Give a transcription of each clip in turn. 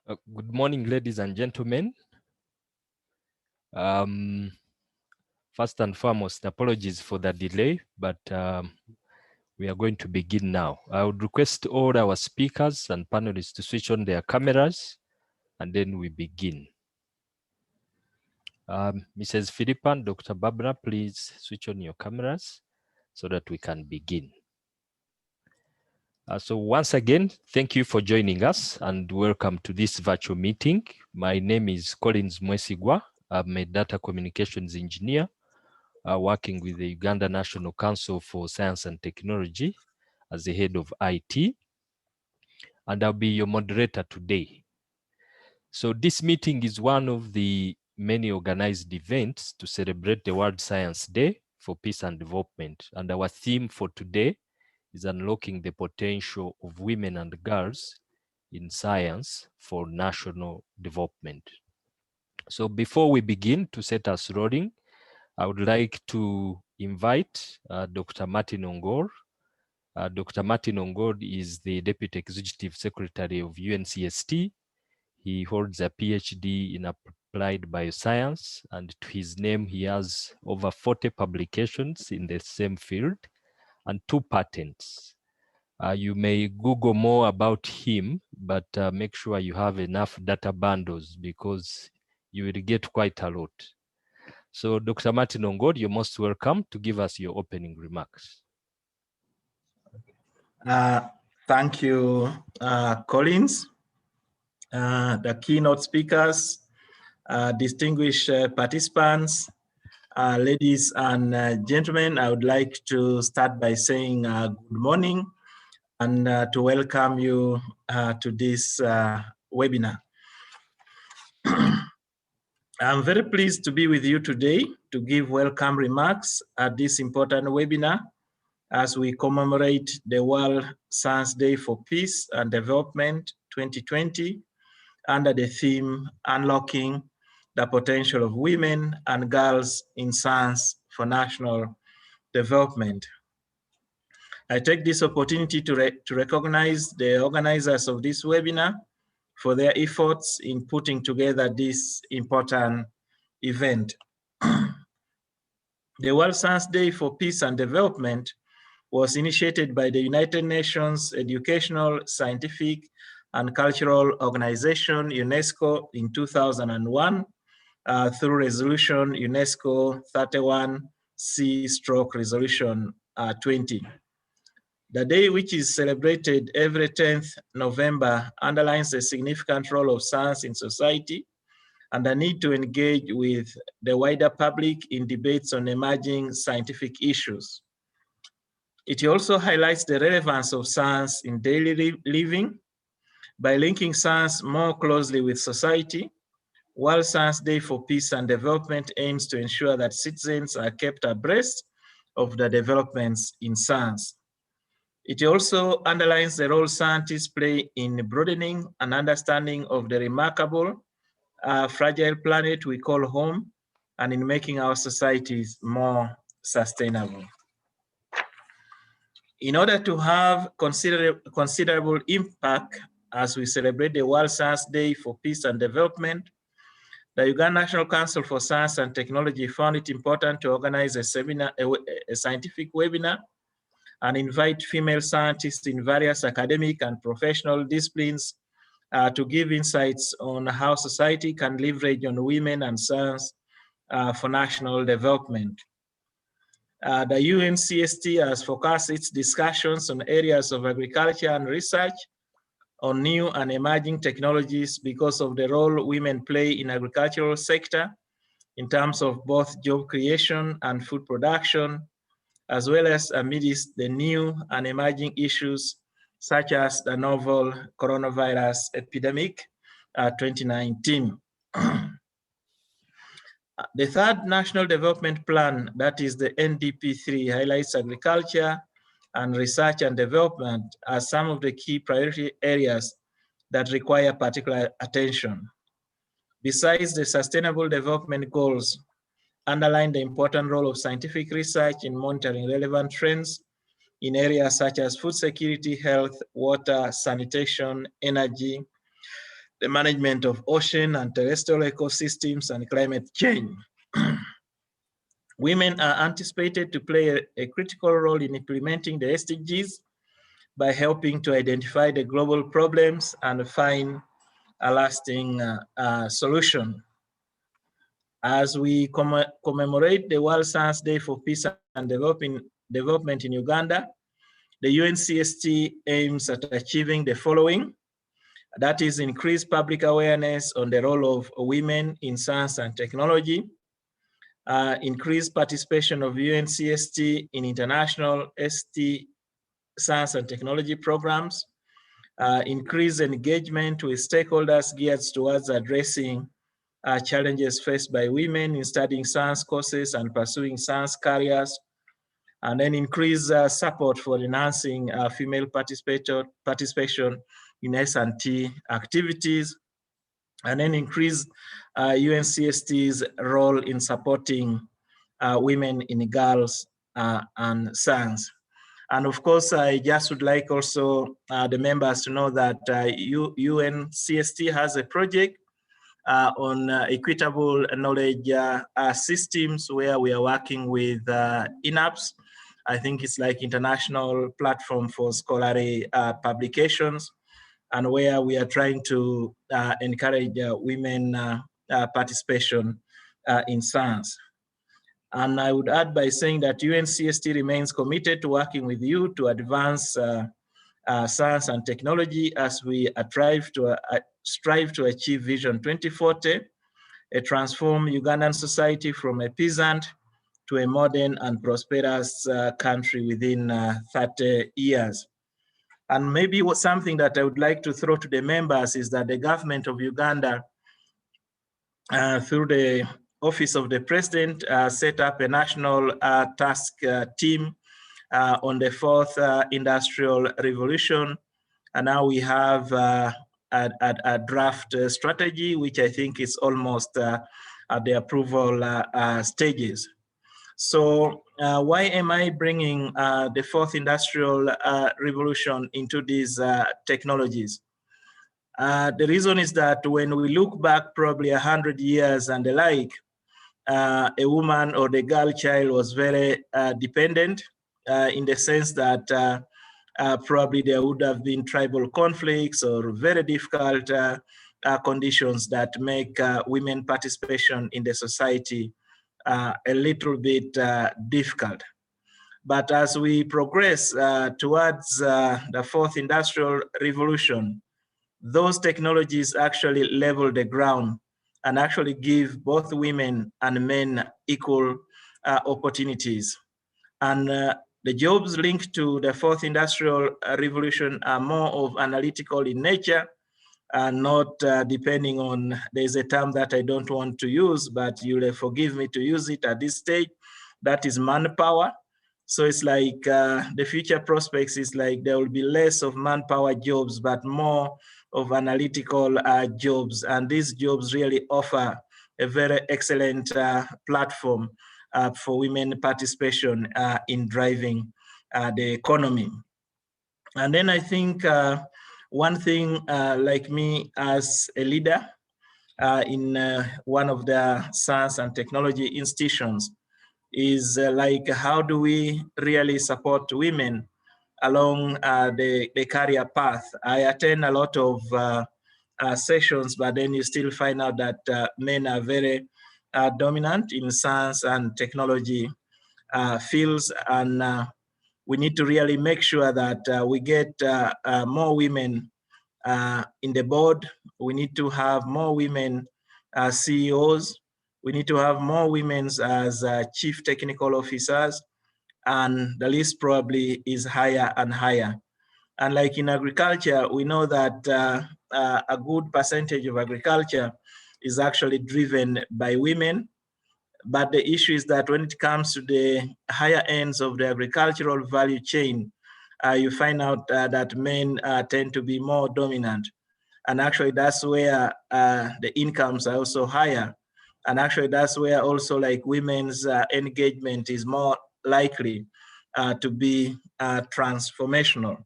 Good morning, ladies and gentlemen. First and foremost, apologies for the delay, but we are going to begin now. I would request all our speakers and panelists to switch on their cameras, and then we begin. Mrs. Philippa and Dr. Barbara, please switch on your cameras so that we can begin. So once again, thank you for joining us and welcome to this virtual meeting. My name is Collins Mwesigwa. I'm a data communications engineer working with the Uganda National Council for Science and Technology as the head of IT. And I'll be your moderator today. So this meeting is one of the many organized events to celebrate the World Science Day for Peace and Development. And our theme for today is unlocking the potential of women and girls in science for national development. So before we begin to set us rolling, I would like to invite Dr. Martin Ongor. Dr. Martin Ongor is the Deputy Executive Secretary of UNCST. He holds a PhD in applied bioscience, and to his name, he has over 40 publications in the same field and 2 patents. You may Google more about him, but make sure you have enough data bundles because you will get quite a lot. So Dr. Martin Ongor, you're most welcome to give us your opening remarks. Thank you, Collins. The keynote speakers, distinguished participants, ladies and gentlemen, I would like to start by saying good morning and to welcome you to this webinar. I'm very pleased to be with you today to give welcome remarks at this important webinar as we commemorate the World Science Day for Peace and Development 2020 under the theme Unlocking the Potential of Women and Girls in Science for National Development. I take this opportunity to recognize the organizers of this webinar for their efforts in putting together this important event. The World Science Day for Peace and Development was initiated by the United Nations Educational, Scientific, and Cultural Organization, UNESCO, in 2001 through Resolution UNESCO 31C/Resolution 20. The day, which is celebrated every 10th November, underlines the significant role of science in society and the need to engage with the wider public in debates on emerging scientific issues. It also highlights the relevance of science in daily living by linking science more closely with society. World Science Day for Peace and Development aims to ensure that citizens are kept abreast of the developments in science. It also underlines the role scientists play in broadening an understanding of the remarkable, fragile planet we call home, and in making our societies more sustainable. In order to have considerable impact as we celebrate the World Science Day for Peace and Development, the Uganda National Council for Science and Technology found it important to organize a scientific webinar and invite female scientists in various academic and professional disciplines to give insights on how society can leverage on women and science for national development. The UNCST has focused its discussions on areas of agriculture and research on new and emerging technologies because of the role women play in agricultural sector in terms of both job creation and food production, as well as amidst the new and emerging issues such as the novel coronavirus epidemic 2019. The third National Development Plan, that is the NDP3, highlights agriculture and research and development as some of the key priority areas that require particular attention. Besides, the Sustainable Development Goals underline the important role of scientific research in monitoring relevant trends in areas such as food security, health, water, sanitation, energy, the management of ocean and terrestrial ecosystems, and climate change. Women are anticipated to play a critical role in implementing the SDGs by helping to identify the global problems and find a lasting solution. As we commemorate the World Science Day for Peace and Development in Uganda, the UNCST aims at achieving the following. That is, increase public awareness on the role of women in science and technology, increase participation of UNCST in international ST science and technology programs, increase engagement with stakeholders geared towards addressing challenges faced by women in studying science courses and pursuing science careers, and then increase support for enhancing female participation in S&T activities, and then increase UNCST's role in supporting women in girls and science. And of course, I just would like also the members to know that UNCST has a project on equitable knowledge systems where we are working with INAPS. I think it's like international platform for scholarly publications, and where we are trying to encourage women participation in science. And I would add by saying that UNCST remains committed to working with you to advance science and technology as we strive to achieve Vision 2040, a transform Ugandan society from a peasant to a modern and prosperous country within 30 years. And maybe something that I would like to throw to the members is that the government of Uganda, through the Office of the President, set up a national task team on the fourth industrial revolution. And now we have a draft strategy, which I think is almost at the approval stages. So why am I bringing the fourth industrial revolution into these technologies? The reason is that when we look back probably 100 years and the like, a woman or the girl child was very dependent in the sense that probably there would have been tribal conflicts or very difficult conditions that make women participation in the society a little bit difficult. But as we progress towards the fourth industrial revolution, those technologies actually level the ground and actually give both women and men equal opportunities. And the jobs linked to the fourth industrial revolution are more of analytical in nature, and not depending on, there's a term that I don't want to use, but you'll forgive me to use it at this stage, that is manpower. So it's like the future prospects is like there will be less of manpower jobs, but more of analytical jobs. And these jobs really offer a very excellent platform for women participation in driving the economy. And then I think one thing like me as a leader in one of the science and technology institutions is like, how do we really support women along the career path? I attend a lot of sessions, but then you still find out that men are very dominant in science and technology fields, and we need to really make sure that we get more women in the board. We need to have more women CEOs. We need to have more women as chief technical officers, and the list probably is higher and higher. And like in agriculture, we know that a good percentage of agriculture is actually driven by women. But the issue is that when it comes to the higher ends of the agricultural value chain, you find out that men tend to be more dominant. And actually that's where the incomes are also higher. And actually that's where also like women's engagement is more likely to be transformational.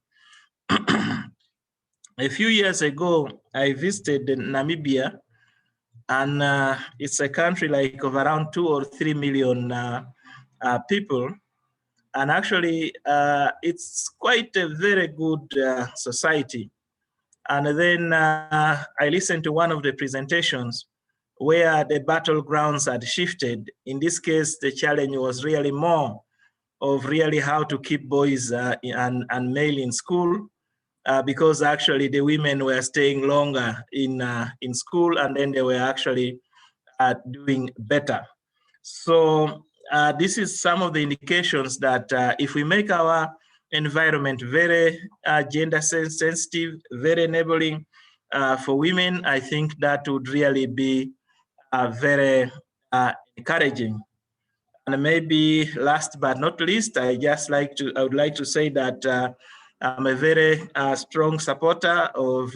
A few years ago, I visited Namibia, and it's a country like of around 2 or 3 million people. And actually, it's quite a very good society. And then I listened to one of the presentations where the battlegrounds had shifted. In this case, the challenge was really more of really how to keep boys and male in school, because actually the women were staying longer in school, and then they were actually doing better. So this is some of the indications that if we make our environment very gender sensitive, very enabling for women, I think that would really be very encouraging. And maybe last but not least, I would like to say that I'm a very strong supporter of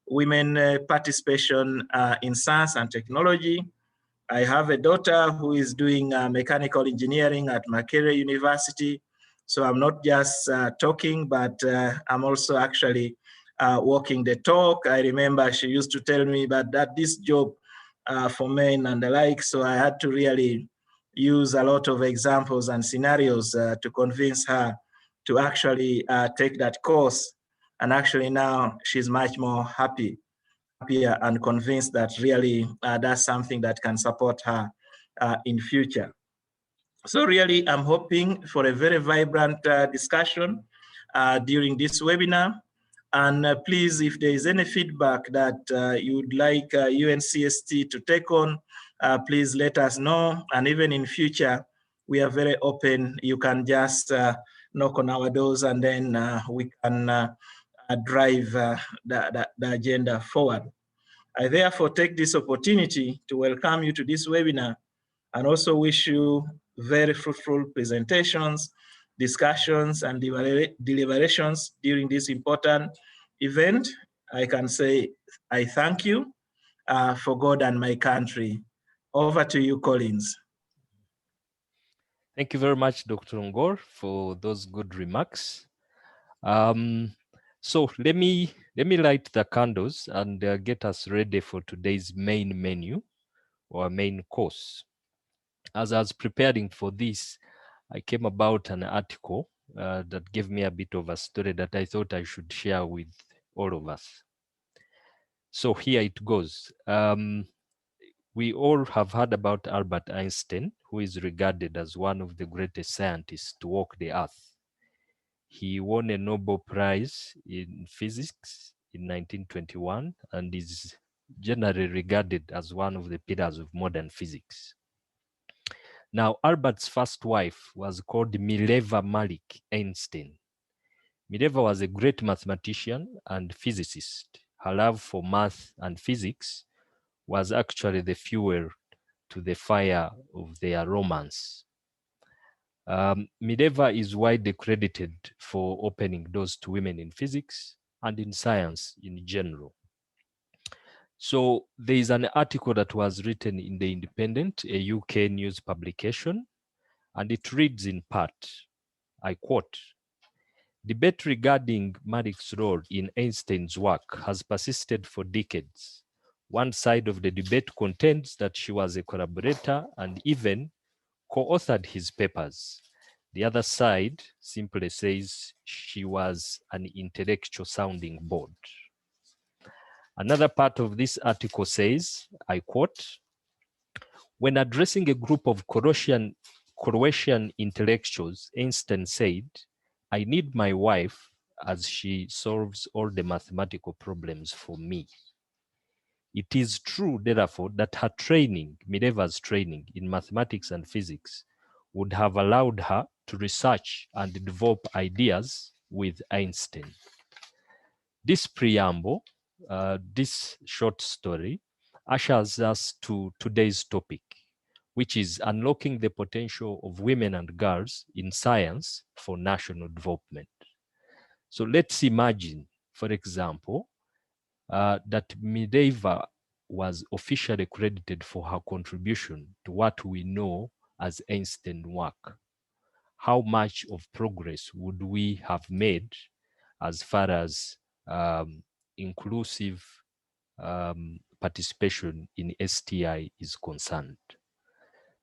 women participation in science and technology. I have a daughter who is doing mechanical engineering at Makerere University. So I'm not just talking, but I'm also actually walking the talk. I remember she used to tell me that this job for men and the like, so I had to really use a lot of examples and scenarios to convince her to actually take that course. And actually now she's much more happier and convinced that really that's something that can support her in future. So really, I'm hoping for a very vibrant discussion during this webinar. And please, if there is any feedback that you'd like UNCST to take on, please let us know. And even in future, we are very open. You can just knock on our doors, and then we can drive the agenda forward. I therefore take this opportunity to welcome you to this webinar and also wish you very fruitful presentations, discussions, and deliberations during this important event. I can say I thank you for God and my country. Over to you, Collins. Thank you very much, Dr. Ngor, for those good remarks. So let me light the candles and get us ready for today's main menu or main course. As I was preparing for this, I came about an article that gave me a bit of a story that I thought I should share with all of us. So here it goes. We all have heard about Albert Einstein, who is regarded as one of the greatest scientists to walk the earth. He won a Nobel Prize in physics in 1921 and is generally regarded as one of the pillars of modern physics. Now, Albert's first wife was called Mileva Malik Einstein. Mileva was a great mathematician and physicist. Her love for math and physics was actually the fuel to the fire of their romance. Mileva is widely credited for opening doors to women in physics and in science in general. So there is an article that was written in The Independent, a UK news publication, and it reads in part, I quote, "Debate regarding Malik's role in Einstein's work has persisted for decades. One side of the debate contends that she was a collaborator and even co-authored his papers. The other side simply says she was an intellectual sounding board." Another part of this article says, I quote, "When addressing a group of Croatian intellectuals, Einstein said, 'I need my wife as she solves all the mathematical problems for me.' It is true, therefore, that her training, Mileva's training in mathematics and physics, would have allowed her to research and develop ideas with Einstein." This preamble, this short story, ushers us to today's topic, which is unlocking the potential of women and girls in science for national development. So let's imagine, for example, that Mileva was officially credited for her contribution to what we know as Einstein work. How much of progress would we have made as far as inclusive participation in STI is concerned.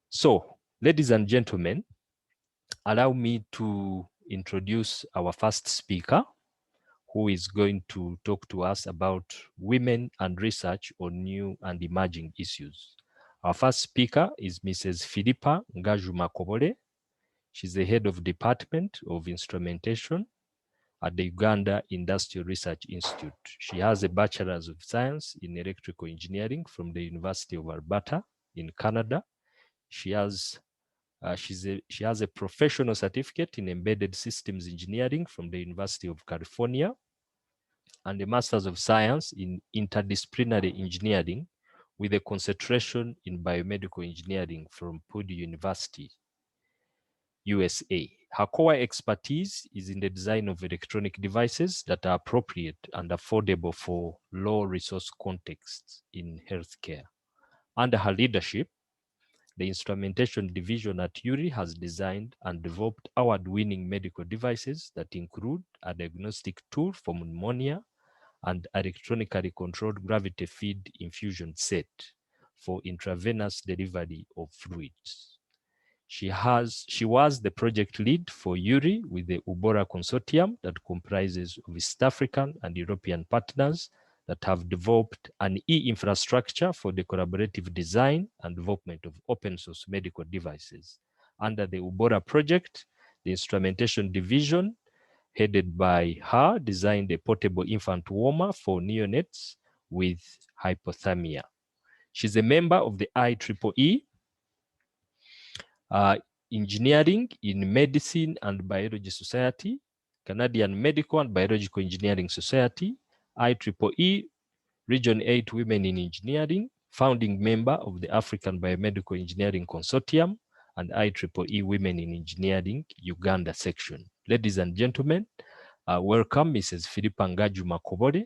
So, ladies and gentlemen, allow me to introduce our first speaker, who is going to talk to us about women and research on new and emerging issues. Our first speaker is Mrs. Philippa Ngaju-Makobole. She's the head of Department of Instrumentation at the Uganda Industrial Research Institute. She has a Bachelor's of Science in Electrical Engineering from the University of Alberta in Canada. She has a professional certificate in Embedded Systems Engineering from the University of California and a Master's of Science in Interdisciplinary Engineering with a concentration in Biomedical Engineering from Purdue University, USA. Her core expertise is in the design of electronic devices that are appropriate and affordable for low resource contexts in healthcare. Under her leadership, the instrumentation division at URI has designed and developed award-winning medical devices that include a diagnostic tool for pneumonia and electronically controlled gravity feed infusion set for intravenous delivery of fluids. She was the project lead for URI with the UBORA consortium that comprises of East African and European partners that have developed an e-infrastructure for the collaborative design and development of open source medical devices. Under the UBORA project, the instrumentation division, headed by her, designed a portable infant warmer for neonates with hypothermia. She's a member of the IEEE, Engineering in Medicine and Biology Society, Canadian Medical and Biological Engineering Society, IEEE Region 8 Women in Engineering, founding member of the African Biomedical Engineering Consortium, and IEEE Women in Engineering Uganda section. Ladies and gentlemen, welcome Mrs. Philippa Ngaju-Makobole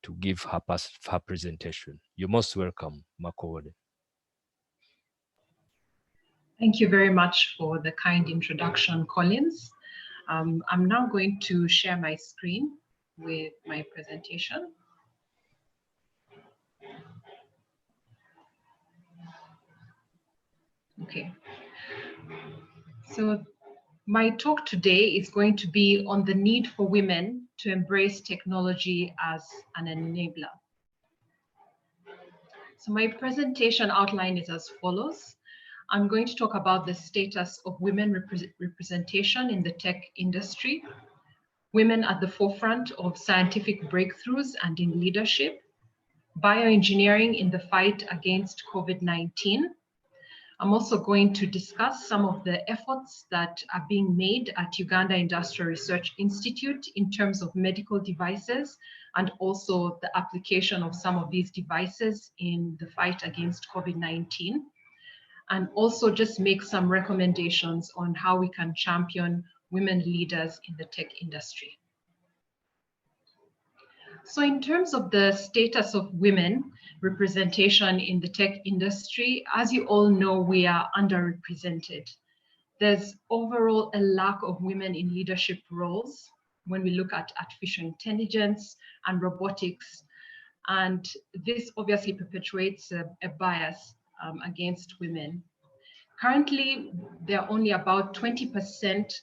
to give her presentation. You're most welcome, Makobole. Thank you very much for the kind introduction, Collins. I'm now going to share my screen with my presentation. Okay. So my talk today is going to be on the need for women to embrace technology as an enabler. So my presentation outline is as follows. I'm going to talk about the status of women representation in the tech industry, women at the forefront of scientific breakthroughs and in leadership, bioengineering in the fight against COVID-19. I'm also going to discuss some of the efforts that are being made at Uganda Industrial Research Institute in terms of medical devices and also the application of some of these devices in the fight against COVID-19. And also just make some recommendations on how we can champion women leaders in the tech industry. So in terms of the status of women representation in the tech industry, as you all know, we are underrepresented. There's overall a lack of women in leadership roles when we look at artificial intelligence and robotics. And this obviously perpetuates a bias against women. Currently, there are only about 20%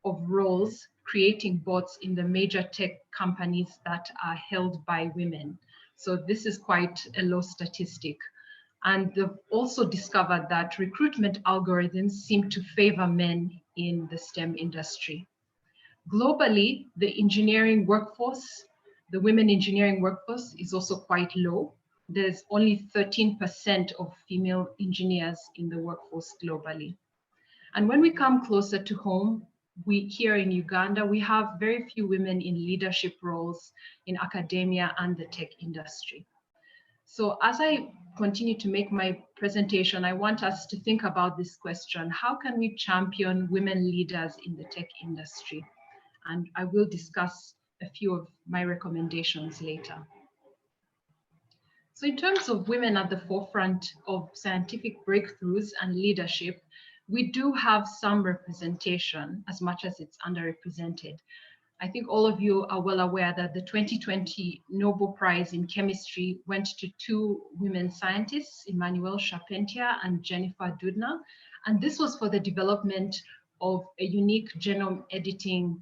of roles creating bots in the major tech companies that are held by women. So this is quite a low statistic. And they've also discovered that recruitment algorithms seem to favor men in the STEM industry. Globally, the engineering workforce, the women engineering workforce is also quite low. There's only 13% of female engineers in the workforce globally. And when we come closer to home, here in Uganda, we have very few women in leadership roles in academia and the tech industry. So as I continue to make my presentation, I want us to think about this question: how can we champion women leaders in the tech industry? And I will discuss a few of my recommendations later. So in terms of women at the forefront of scientific breakthroughs and leadership, we do have some representation as much as it's underrepresented. I think all of you are well aware that the 2020 Nobel Prize in Chemistry went to two women scientists, Emmanuelle Charpentier and Jennifer Doudna. And this was for the development of a unique genome editing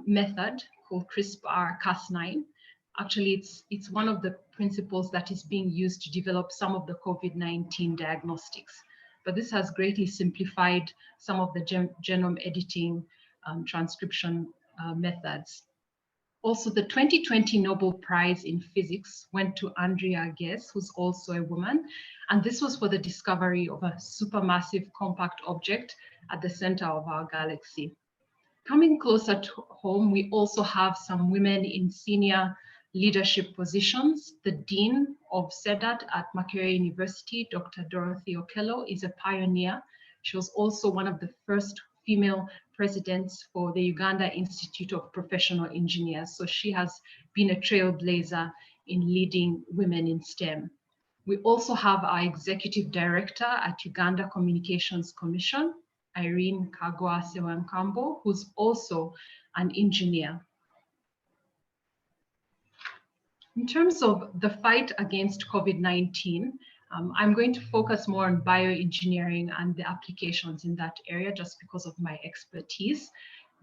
method called CRISPR-Cas9. Actually, it's one of the principles that is being used to develop some of the COVID-19 diagnostics. But this has greatly simplified some of the genome editing transcription methods. Also, the 2020 Nobel Prize in Physics went to Andrea Ghez, who's also a woman, and this was for the discovery of a supermassive compact object at the center of our galaxy. Coming closer to home, we also have some women in senior leadership positions. The Dean of CEDAT at Makerere University, Dr. Dorothy Okello, is a pioneer. She was also one of the first female presidents for the Uganda Institute of Professional Engineers. So she has been a trailblazer in leading women in STEM. We also have our executive director at Uganda Communications Commission, Irene Kagwa Sewamkambo, who's also an engineer. In terms of the fight against COVID-19, I'm going to focus more on bioengineering and the applications in that area just because of my expertise.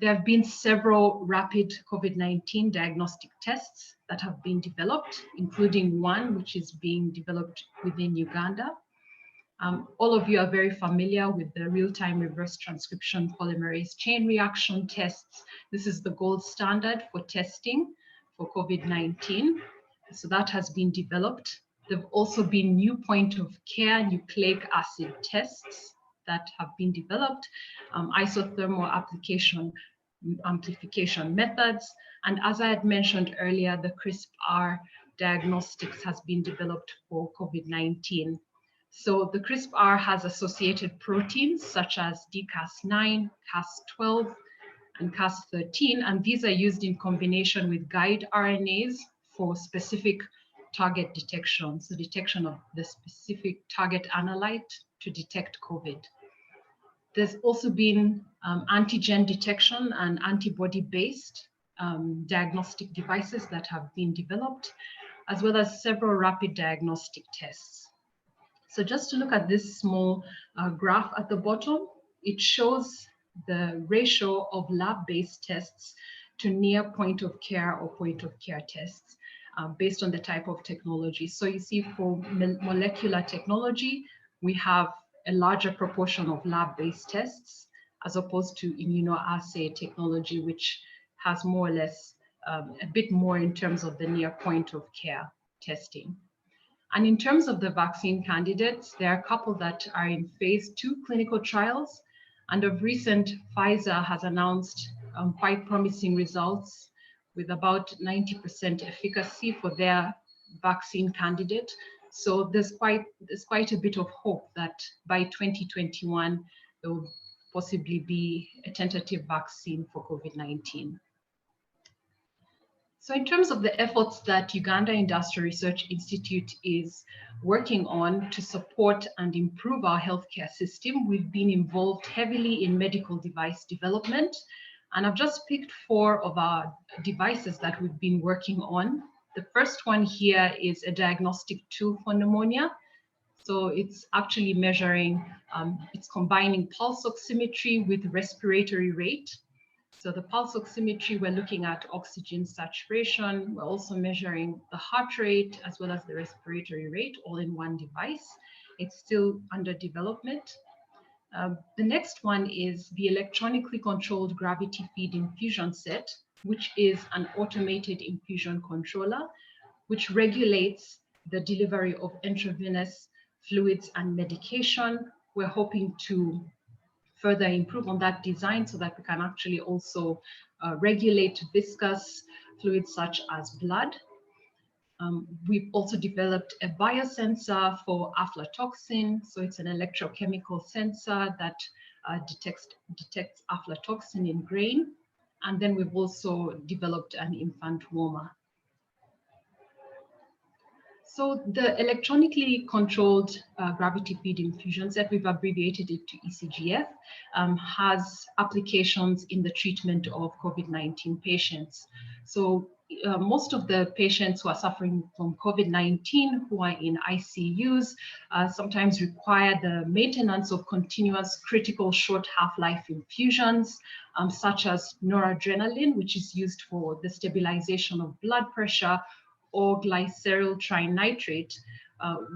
There have been several rapid COVID-19 diagnostic tests that have been developed, including one which is being developed within Uganda. All of you are very familiar with the real-time reverse transcription polymerase chain reaction tests. This is the gold standard for testing for COVID-19. So that has been developed. There have also been new point of care nucleic acid tests that have been developed, isothermal amplification methods. And as I had mentioned earlier, the CRISPR diagnostics has been developed for COVID-19. So the CRISPR has associated proteins such as dCas9, Cas12, and Cas13, and these are used in combination with guide RNAs for specific target detection, so detection of the specific target analyte to detect COVID. There's also been antigen detection and antibody-based diagnostic devices that have been developed, as well as several rapid diagnostic tests. So just to look at this small graph at the bottom, it shows the ratio of lab-based tests to near point of care or point of care tests based on the type of technology. So you see for molecular technology, we have a larger proportion of lab-based tests as opposed to immunoassay technology, which has more or less a bit more in terms of the near point of care testing. And in terms of the vaccine candidates, there are a couple that are in phase 2 clinical trials. And of recent, Pfizer has announced quite promising results with about 90% efficacy for their vaccine candidate. So there's quite a bit of hope that by 2021, there will possibly be a tentative vaccine for COVID-19. So in terms of the efforts that Uganda Industrial Research Institute is working on to support and improve our healthcare system, we've been involved heavily in medical device development. And I've just picked 4 of our devices that we've been working on. The first one here is a diagnostic tool for pneumonia. So it's actually measuring, it's combining pulse oximetry with respiratory rate. So the pulse oximetry, we're looking at oxygen saturation. We're also measuring the heart rate as well as the respiratory rate, all in one device. It's still under development. The next one is the electronically controlled gravity feed infusion set, which is an automated infusion controller, which regulates the delivery of intravenous fluids and medication. We're hoping to further improve on that design so that we can actually also regulate viscous fluids such as blood. We've also developed a biosensor for aflatoxin. So it's an electrochemical sensor that detects aflatoxin in grain. And then we've also developed an infant warmer. So the electronically controlled gravity feed infusions that we've abbreviated it to ECGF has applications in the treatment of COVID-19 patients. So most of the patients who are suffering from COVID-19 who are in ICUs sometimes require the maintenance of continuous critical short half-life infusions, such as noradrenaline, which is used for the stabilization of blood pressure, or glyceryl trinitrate,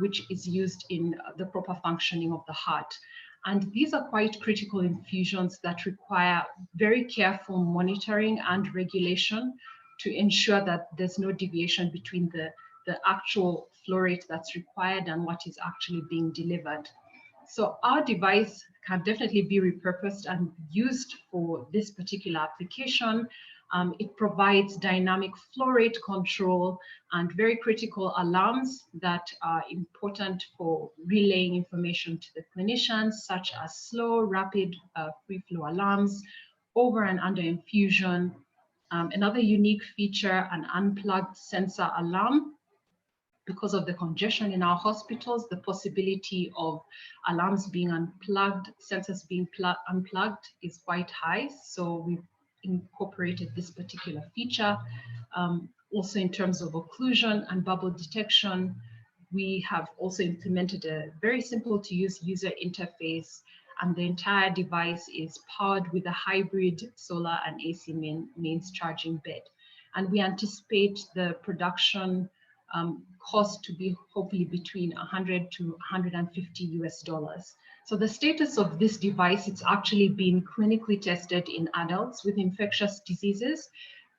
which is used in the proper functioning of the heart. And these are quite critical infusions that require very careful monitoring and regulation to ensure that there's no deviation between the actual flow rate that's required and what is actually being delivered. So our device can definitely be repurposed and used for this particular application. It provides dynamic flow rate control and very critical alarms that are important for relaying information to the clinicians, such as slow, rapid, free flow alarms, over and under infusion. Another unique feature, an unplugged sensor alarm. Because of the congestion in our hospitals, the possibility of alarms being unplugged, sensors being unplugged is quite high. So we've incorporated this particular feature. Also in terms of occlusion and bubble detection, we have also implemented a very simple to use user interface, and the entire device is powered with a hybrid solar and AC mains charging bed. And we anticipate the production cost to be hopefully between 100 to 150 US dollars. So the status of this device, it's actually been clinically tested in adults with infectious diseases.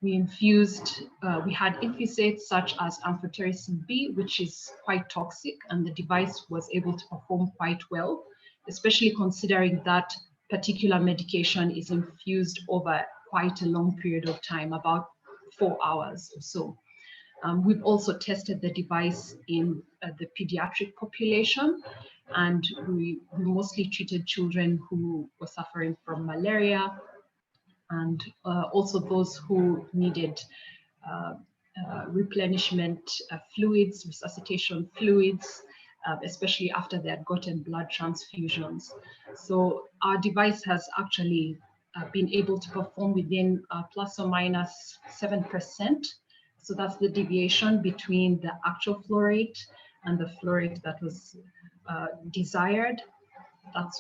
We had infusates such as amphotericin B, which is quite toxic, and the device was able to perform quite well, especially considering that particular medication is infused over quite a long period of time, about 4 hours or so. We've also tested the device in the pediatric population, and we mostly treated children who were suffering from malaria, and also those who needed replenishment fluids, resuscitation fluids, especially after they had gotten blood transfusions. So our device has actually been able to perform within plus or minus 7%. So that's the deviation between the actual flow rate and the flow rate that was desired.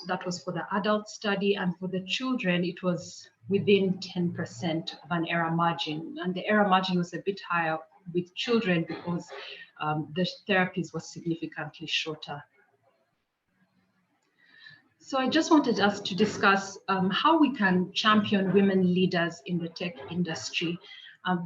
That was for the adult study, and for the children, it was within 10% of an error margin. And the error margin was a bit higher with children because the therapies were significantly shorter. So I just wanted us to discuss how we can champion women leaders in the tech industry.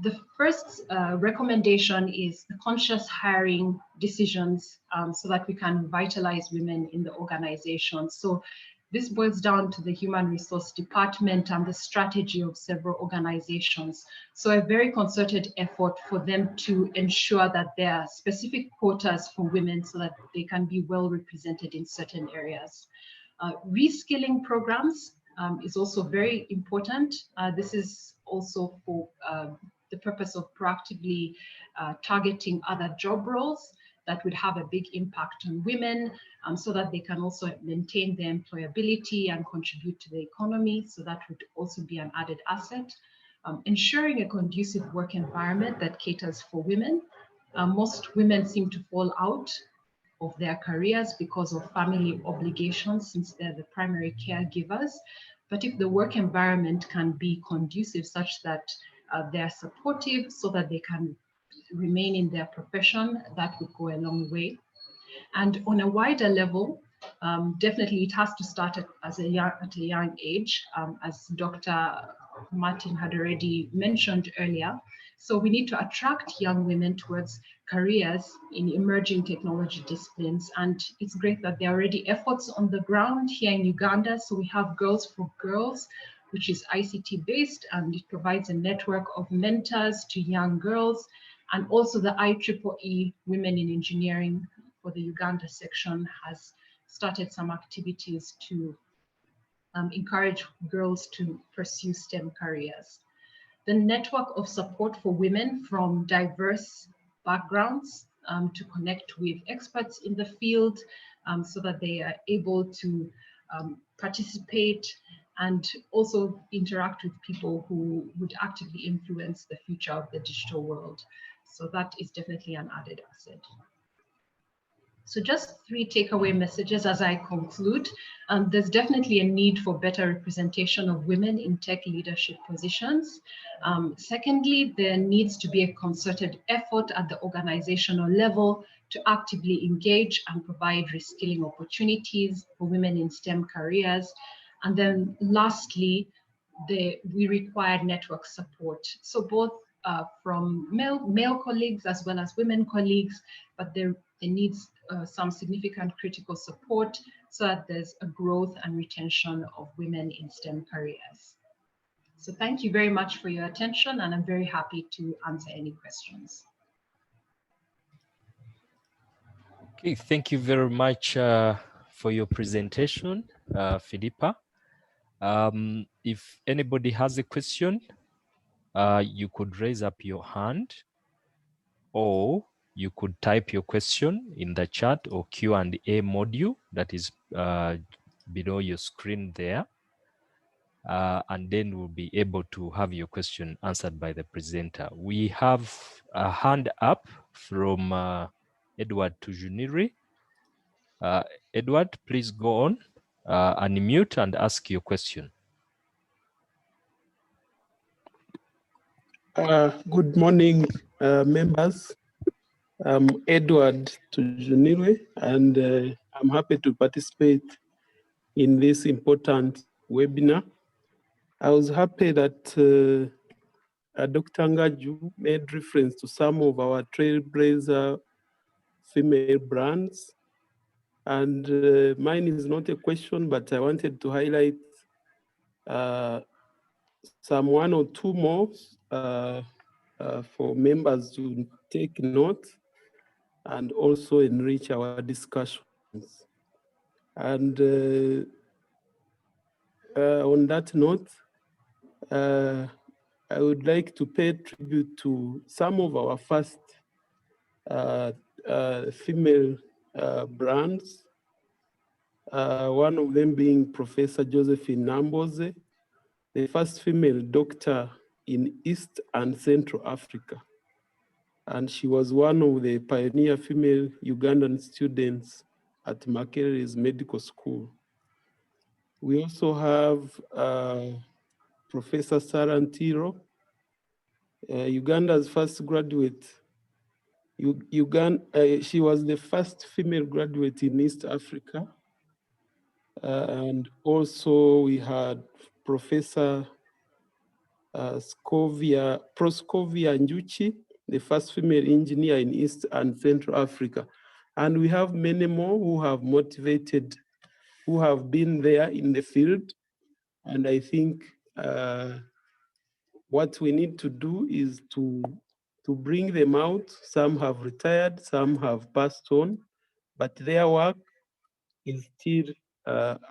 The first recommendation is the conscious hiring decisions so that we can revitalize women in the organization. So this boils down to the human resource department and the strategy of several organizations. So a very concerted effort for them to ensure that there are specific quotas for women so that they can be well represented in certain areas. Reskilling programs is also very important. This is also for the purpose of proactively targeting other job roles that would have a big impact on women so that they can also maintain their employability and contribute to the economy. So that would also be an added asset. Ensuring a conducive work environment that caters for women. Most women seem to fall out of their careers because of family obligations, since they're the primary caregivers. But if the work environment can be conducive such that they're supportive so that they can remain in their profession, that would go a long way. And on a wider level, definitely it has to start at a young age, as Dr. Martin had already mentioned earlier. So we need to attract young women towards careers in emerging technology disciplines. And it's great that there are already efforts on the ground here in Uganda. So we have Girls for Girls, which is ICT based, and it provides a network of mentors to young girls. And also the IEEE Women in Engineering for the Uganda section has started some activities to encourage girls to pursue STEM careers. The network of support for women from diverse backgrounds to connect with experts in the field so that they are able to participate and also interact with people who would actively influence the future of the digital world. So that is definitely an added asset. So just 3 takeaway messages as I conclude. There's definitely a need for better representation of women in tech leadership positions. Secondly, there needs to be a concerted effort at the organizational level to actively engage and provide reskilling opportunities for women in STEM careers. And then lastly, we require network support. So both from male colleagues as well as women colleagues, but there needs some significant critical support so that there's a growth and retention of women in STEM careers. So thank you very much for your attention, and I'm very happy to answer any questions. Okay, thank you very much for your presentation, Philippa. If anybody has a question, you could raise up your hand, or you could type your question in the chat or Q&A module that is below your screen there. And then we'll be able to have your question answered by the presenter. We have a hand up from Edward Tujuniri. Edward, please go on, unmute and ask your question. Good morning, members. I'm Edward Tujuniri, and I'm happy to participate in this important webinar. I was happy that Dr. Ngaju made reference to some of our trailblazer female brands. And mine is not a question, but I wanted to highlight some 1 or 2 more for members to take note and also enrich our discussions. And on that note, I would like to pay tribute to some of our first female brands, one of them being Professor Josephine Namboze, the first female doctor in East and Central Africa. And she was one of the pioneer female Ugandan students at Makerele's Medical School. We also have Professor Sarah Ntiro, Uganda's first graduate. She was the first female graduate in East Africa. And also we had Professor Proscovia Njuchi, the first female engineer in East and Central Africa. And we have many more who have motivated, who have been there in the field. And I think what we need to do is to bring them out. Some have retired, some have passed on, but their work is still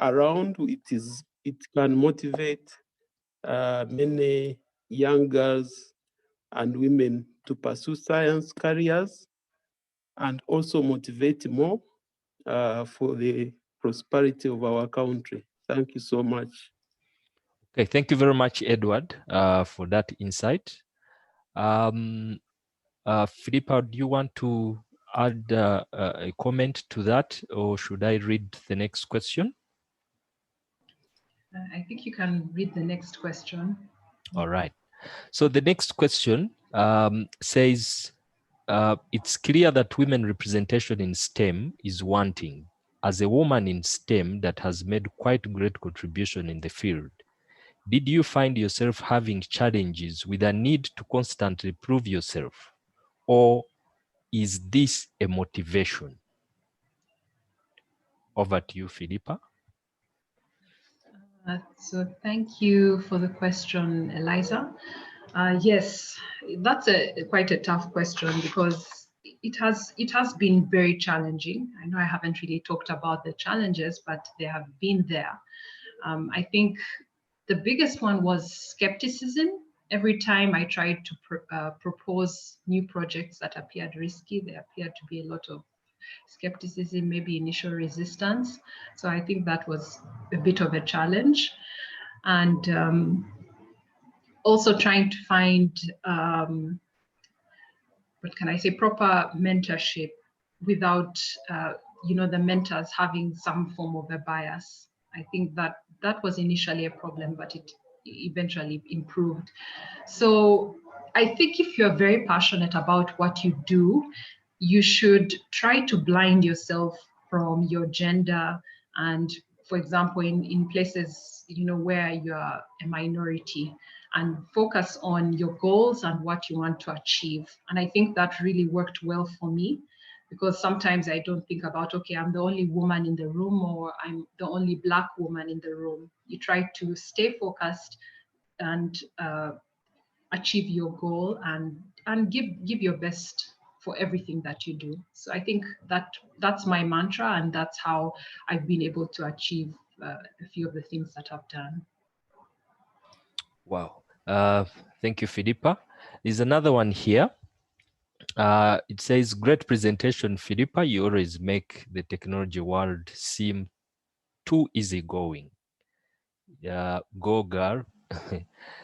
around. It can motivate many young girls and women to pursue science careers and also motivate more for the prosperity of our country. Thank you so much. Okay, thank you very much, Edward, for that insight. Philippa, do you want to add a comment to that, or should I read the next question? I think you can read the next question. All right. So the next question says, it's clear that women representation in STEM is wanting. As a woman in STEM that has made quite great contribution in the field, did you find yourself having challenges with a need to constantly prove yourself? Or is this a motivation? Over to you, Philippa. So thank you for the question, Eliza. Yes, that's quite a tough question because it has been very challenging. I know I haven't really talked about the challenges, but they have been there. I think the biggest one was skepticism every time I tried to propose new projects that appeared risky, there appeared to be a lot of skepticism, maybe initial resistance. So I think that was a bit of a challenge. And also trying to find, what can I say, proper mentorship without, the mentors having some form of a bias. I think that was initially a problem, but it eventually improved. So I think if you're very passionate about what you do, you should try to blind yourself from your gender. And for example, in places, where you are a minority, and focus on your goals and what you want to achieve. And I think that really worked well for me, because sometimes I don't think about, okay, I'm the only woman in the room, or I'm the only Black woman in the room. You try to stay focused and achieve your goal and give your best for everything that you do. So I think that's my mantra, and that's how I've been able to achieve a few of the things that I've done. Wow. Thank you, Philippa. There's another one here. It says, great presentation, Philippa. You always make the technology world seem too easygoing. Go, girl.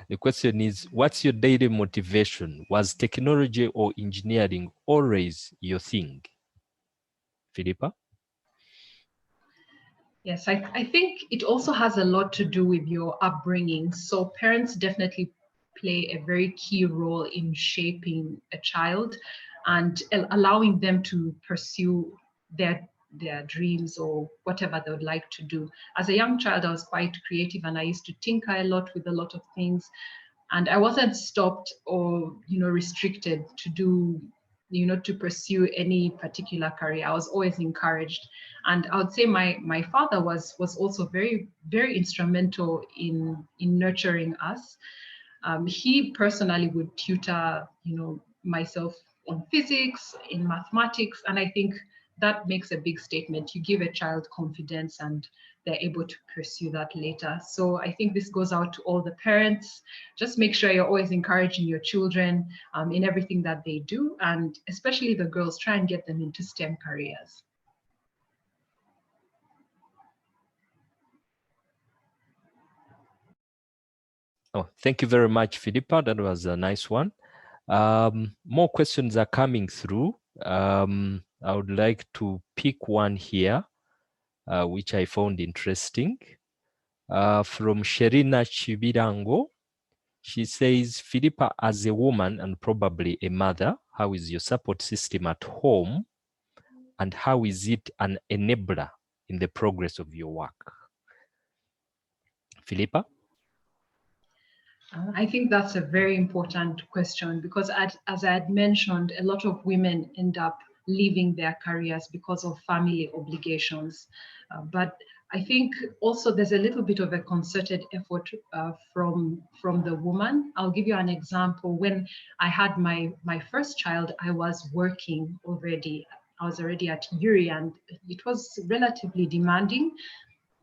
The question is, what's your daily motivation? Was technology or engineering always your thing? Philippa? Yes, I think it also has a lot to do with your upbringing. So parents definitely play a very key role in shaping a child and allowing them to pursue their dreams or whatever they would like to do. As a young child, I was quite creative, and I used to tinker a lot with a lot of things. And I wasn't stopped or, restricted to do, to pursue any particular career. I was always encouraged. And I would say my father was also very, very instrumental in nurturing us. He personally would tutor, myself in physics, in mathematics, and I think that makes a big statement. You give a child confidence and they're able to pursue that later. So I think this goes out to all the parents. Just make sure you're always encouraging your children in everything that they do, and especially the girls, try and get them into STEM careers. Oh, thank you very much, Philippa. That was a nice one. More questions are coming through. I would like to pick one here, which I found interesting. From Sherina Chibirango. She says, Philippa, as a woman and probably a mother, how is your support system at home? And how is it an enabler in the progress of your work? Philippa? I think that's a very important question, because as I had mentioned, a lot of women end up leaving their careers because of family obligations. But I think also there's a little bit of a concerted effort from the woman. I'll give you an example. When I had my first child, I was working already. I was already at URI, and it was relatively demanding.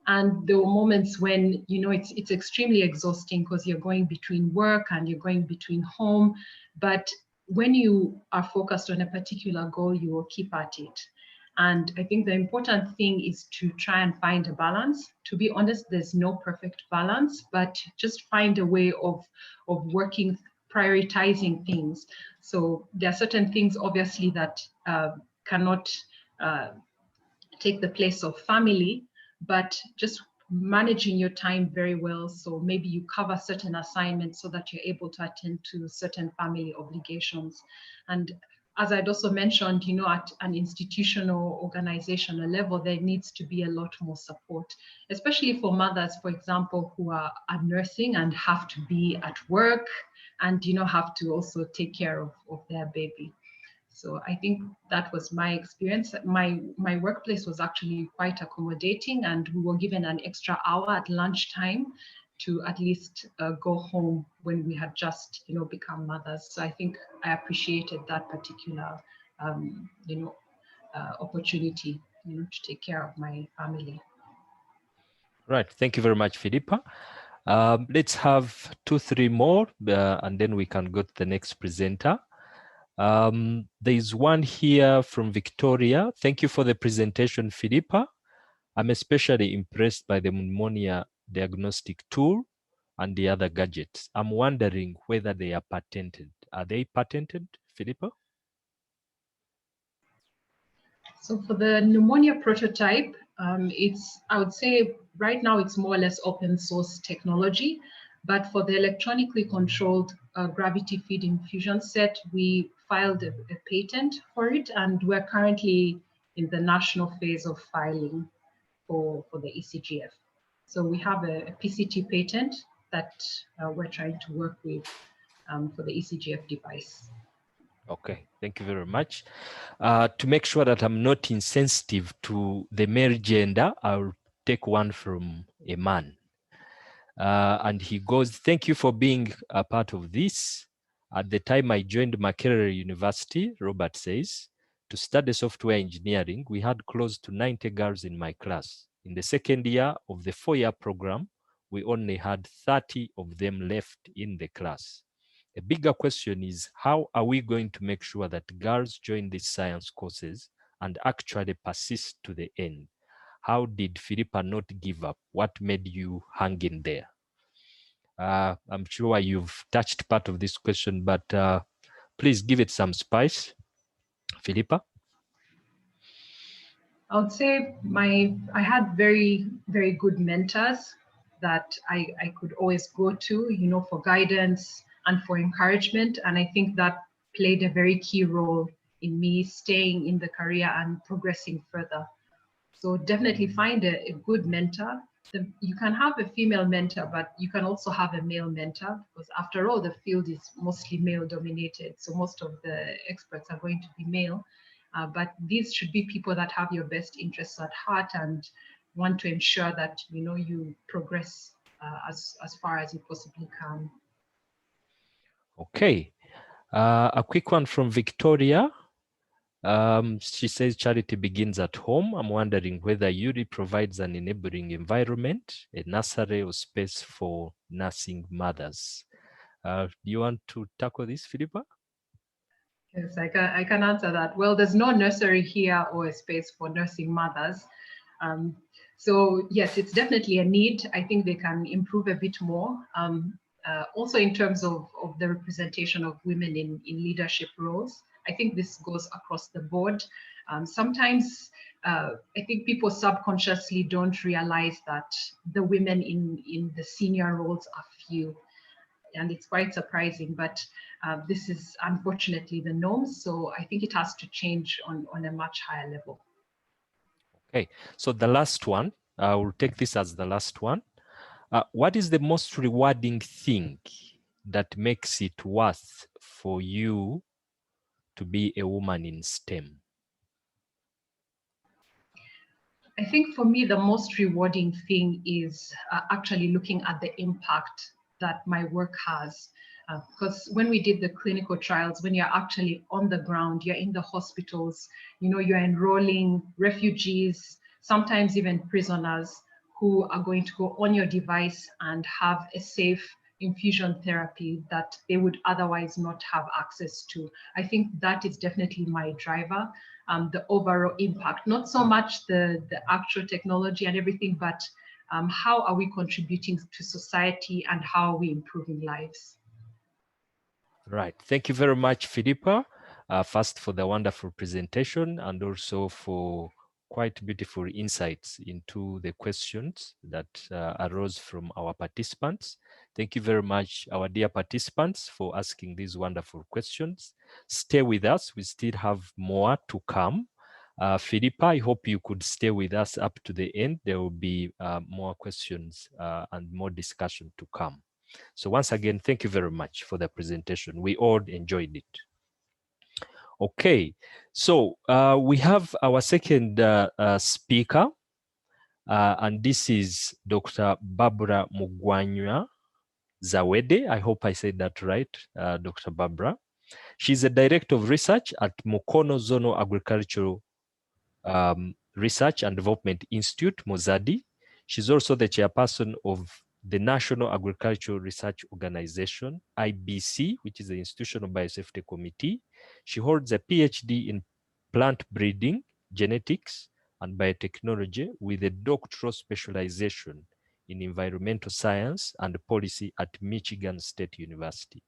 And there were moments when, it's extremely exhausting, because you're going between work and you're going between home. But when you are focused on a particular goal, you will keep at it. And I think the important thing is to try and find a balance. To be honest, there's no perfect balance, but just find a way of working, prioritizing things. So there are certain things, obviously, that cannot take the place of family, but just managing your time very well. So maybe you cover certain assignments so that you're able to attend to certain family obligations. And as I'd also mentioned, at an institutional organizational level, there needs to be a lot more support, especially for mothers, for example, who are nursing and have to be at work and, have to also take care of their baby. So I think that was my experience. My workplace was actually quite accommodating, and we were given an extra hour at lunchtime to at least go home when we had just, become mothers. So I think I appreciated that particular, opportunity, to take care of my family. Right. Thank you very much, Philippa. Let's have 2-3 more, and then we can go to the next presenter. There's one here from Victoria. Thank you for the presentation, Philippa. I'm especially impressed by the pneumonia diagnostic tool and the other gadgets. I'm wondering whether they are patented. Are they patented, Philippa? So for the pneumonia prototype, I would say right now it's more or less open source technology, but for the electronically controlled gravity feed infusion set, we filed a patent for it, and we're currently in the national phase of filing for the ECGF. So we have a PCT patent that we're trying to work with for the ECGF device. Okay, thank you very much. To make sure that I'm not insensitive to the male gender, I'll take one from a man. And he goes, thank you for being a part of this. At the time I joined Makerere University, Robert says, to study software engineering, we had close to 90 girls in my class. In the second year of the 4-year program, we only had 30 of them left in the class. A bigger question is, how are we going to make sure that girls join these science courses and actually persist to the end? How did Philippa not give up? What made you hang in there? I'm sure you've touched part of this question, but please give it some spice, Philippa. I would say I had very, very good mentors that I could always go to, for guidance and for encouragement. And I think that played a very key role in me staying in the career and progressing further. So definitely find a good mentor. You can have a female mentor, but you can also have a male mentor, because after all, the field is mostly male dominated. So most of the experts are going to be male. But these should be people that have your best interests at heart and want to ensure that you progress as far as you possibly can. Okay, a quick one from Victoria. She says charity begins at home. I'm wondering whether URI provides an enabling environment, a nursery or space for nursing mothers. Do you want to tackle this, Philippa? Yes, I can answer that. Well, there's no nursery here or a space for nursing mothers. So yes, it's definitely a need. I think they can improve a bit more. Also in terms of the representation of women in leadership roles. I think this goes across the board. Sometimes I think people subconsciously don't realize that the women in the senior roles are few. And it's quite surprising, but this is unfortunately the norm. So I think it has to change on a much higher level. Okay, so the last one, I will take this as the last one. What is the most rewarding thing that makes it worth for you to be a woman in STEM? I think for me, the most rewarding thing is actually looking at the impact that my work has. Because when we did the clinical trials, when you're actually on the ground, you're in the hospitals, you're enrolling refugees, sometimes even prisoners who are going to go on your device and have a safe infusion therapy that they would otherwise not have access to. I think that is definitely my driver, the overall impact, not so much the actual technology and everything, but how are we contributing to society and how are we improving lives? Right. Thank you very much, Philippa, first for the wonderful presentation and also for quite beautiful insights into the questions that arose from our participants. Thank you very much, our dear participants, for asking these wonderful questions. Stay with us. We still have more to come. Philippa, I hope you could stay with us up to the end. There will be more questions and more discussion to come. So once again, thank you very much for the presentation. We all enjoyed it. Okay, so we have our second speaker, and this is Dr. Barbara Mugwanya Zawede. I hope I said that right, Dr. Barbara. She's a director of research at Mukono Zonal Agricultural Research and Development Institute, Mozadi. She's also the chairperson of the National Agricultural Research Organization, IBC, which is the Institutional Biosafety Committee. She holds a PhD in plant breeding, genetics, and biotechnology with a doctoral specialization in environmental science and policy at Michigan State University.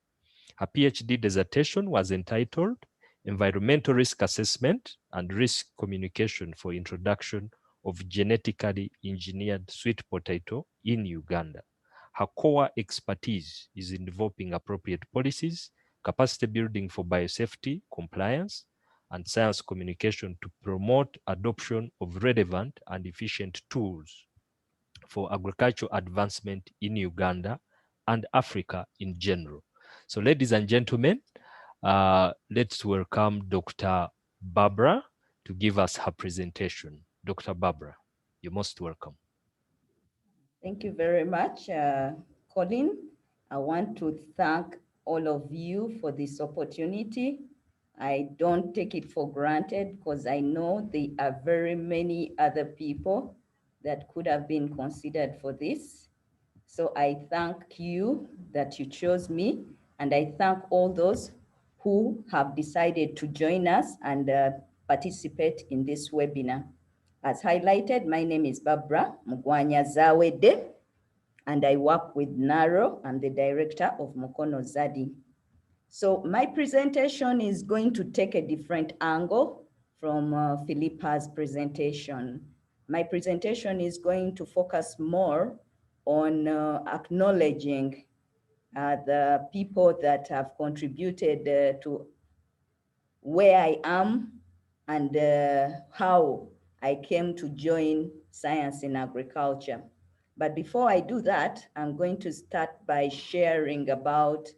Her PhD dissertation was entitled Environmental Risk Assessment and Risk Communication for Introduction of Genetically Engineered Sweet Potato in Uganda. Her core expertise is in developing appropriate policies, capacity building for biosafety, compliance, and science communication to promote adoption of relevant and efficient tools for agricultural advancement in Uganda and Africa in general. So ladies and gentlemen, let's welcome Dr. Barbara to give us her presentation. Dr. Barbara, you're most welcome. Thank you very much, Colin. I want to thank all of you for this opportunity. I don't take it for granted because I know there are very many other people that could have been considered for this. So I thank you that you chose me, and I thank all those who have decided to join us and participate in this webinar. As highlighted, my name is Barbara Mugwanya Zawede, and I work with NARO. I'm the director of Mukono Zadi. So my presentation is going to take a different angle from Philippa's presentation. My presentation is going to focus more on acknowledging the people that have contributed to where I am and how I came to join science in agriculture. But before I do that, I'm going to start by sharing about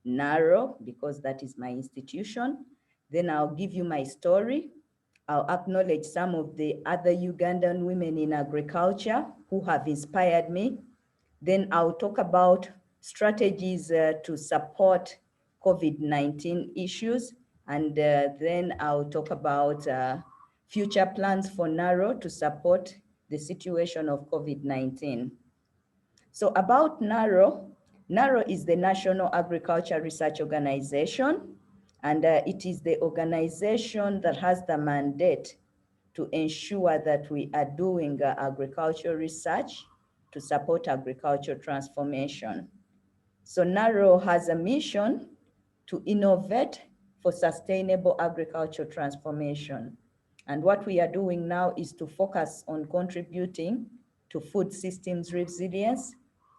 NARO, because that is my institution. Then I'll give you my story. I'll acknowledge some of the other Ugandan women in agriculture who have inspired me. Then I'll talk about strategies to support COVID-19 issues. And then I'll talk about future plans for NARO to support the situation of COVID-19. So about NARO, NARO is the National Agriculture Research Organization, and it is the organization that has the mandate to ensure that we are doing agricultural research to support agricultural transformation. So NARO has a mission to innovate for sustainable agricultural transformation. And what we are doing now is to focus on contributing to food systems resilience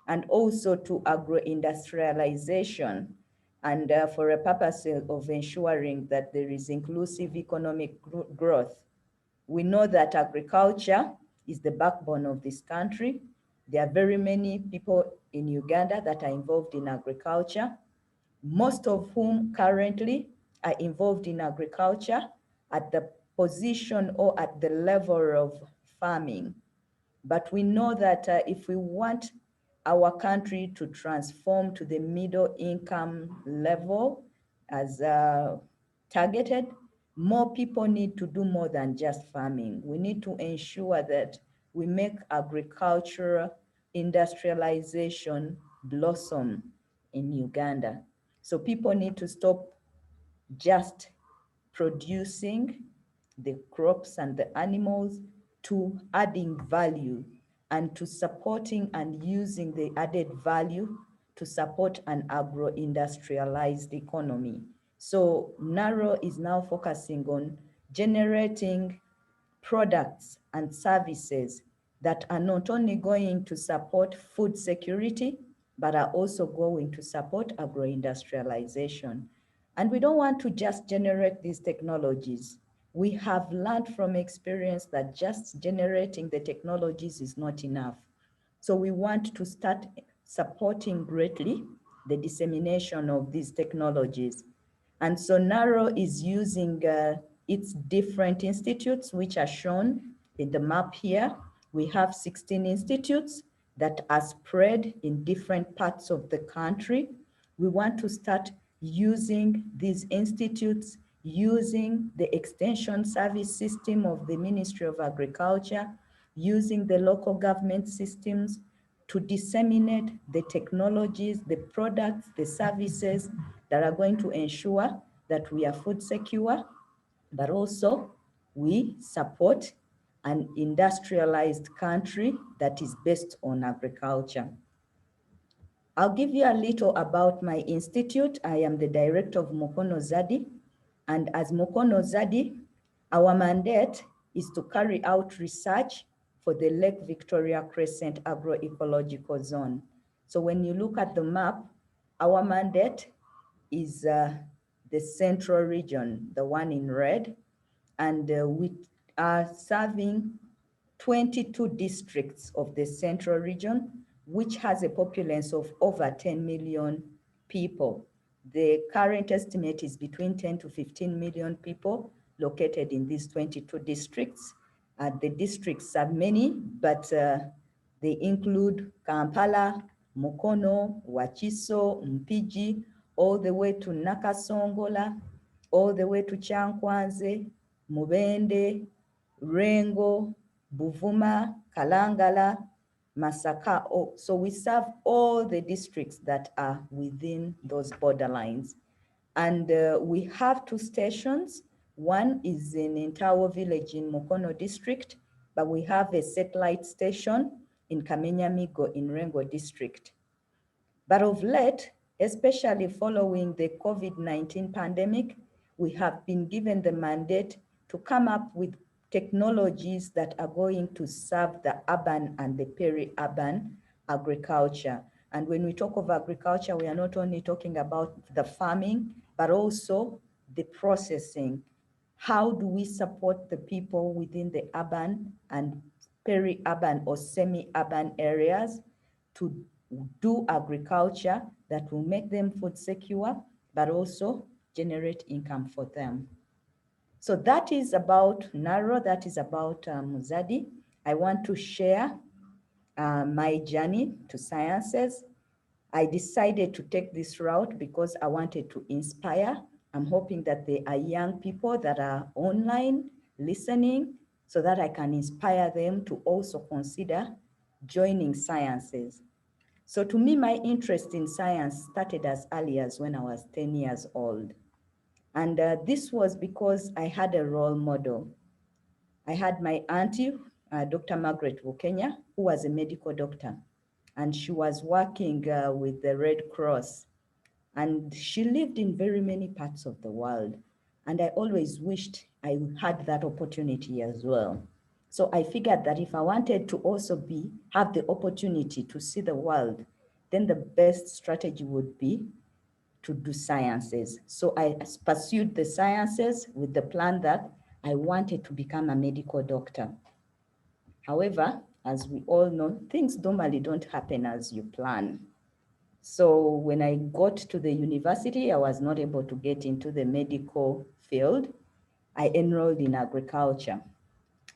and also to agro-industrialization, and for a purpose of ensuring that there is inclusive economic growth. We know that agriculture is the backbone of this country. There are very many people in Uganda that are involved in agriculture, most of whom currently are involved in agriculture at the position or at the level of farming. But we know that if we want our country to transform to the middle income level as targeted, more people need to do more than just farming. We need to ensure that we make agricultural industrialization blossom in Uganda. So people need to stop just producing the crops and the animals to adding value and to supporting and using the added value to support an agro-industrialized economy. So NARO is now focusing on generating products and services that are not only going to support food security, but are also going to support agro-industrialization. And we don't want to just generate these technologies. We have learned from experience that just generating the technologies is not enough. So we want to start supporting greatly the dissemination of these technologies. And so NARO is using its different institutes, which are shown in the map here. We have 16 institutes that are spread in different parts of the country. We want to start using these institutes, using the extension service system of the Ministry of Agriculture, using the local government systems, to disseminate the technologies, the products, the services that are going to ensure that we are food secure, but also we support an industrialized country that is based on agriculture. I'll give you a little about my institute. I am the director of Mukono Zadi, and as Mukono Zadi, our mandate is to carry out research for the Lake Victoria Crescent Agroecological Zone. So when you look at the map, our mandate is the central region, the one in red, and we are serving 22 districts of the central region, which has a populace of over 10 million people. The current estimate is between 10 to 15 million people located in these 22 districts. The districts are many, but they include Kampala, Mukono, Wakiso, Mpigi, all the way to Nakasongola, all the way to Chankwanze, Mubende, Rengo, Buvuma, Kalangala, Masaka. So we serve all the districts that are within those borderlines. And we have two stations. One is in Intawo village in Mukono district, but we have a satellite station in Kamenyamigo in Rengo district. But of late, especially following the COVID-19 pandemic, we have been given the mandate to come up with technologies that are going to serve the urban and the peri-urban agriculture. And when we talk of agriculture, we are not only talking about the farming, but also the processing. How do we support the people within the urban and peri-urban or semi-urban areas to do agriculture that will make them food secure, but also generate income for them? So that is about NARO, that is about Muzadi. I want to share my journey to sciences. I decided to take this route because I wanted to inspire. I'm hoping that there are young people that are online listening so that I can inspire them to also consider joining sciences. So to me, my interest in science started as early as when I was 10 years old. And this was because I had a role model. I had my auntie, Dr. Margaret Bukenya, who was a medical doctor, and she was working with the Red Cross. And she lived in very many parts of the world. And I always wished I had that opportunity as well. So I figured that if I wanted to also have the opportunity to see the world, then the best strategy would be to do sciences. So I pursued the sciences with the plan that I wanted to become a medical doctor. However, as we all know, things normally don't happen as you plan. So when I got to the university, I was not able to get into the medical field. I enrolled in agriculture.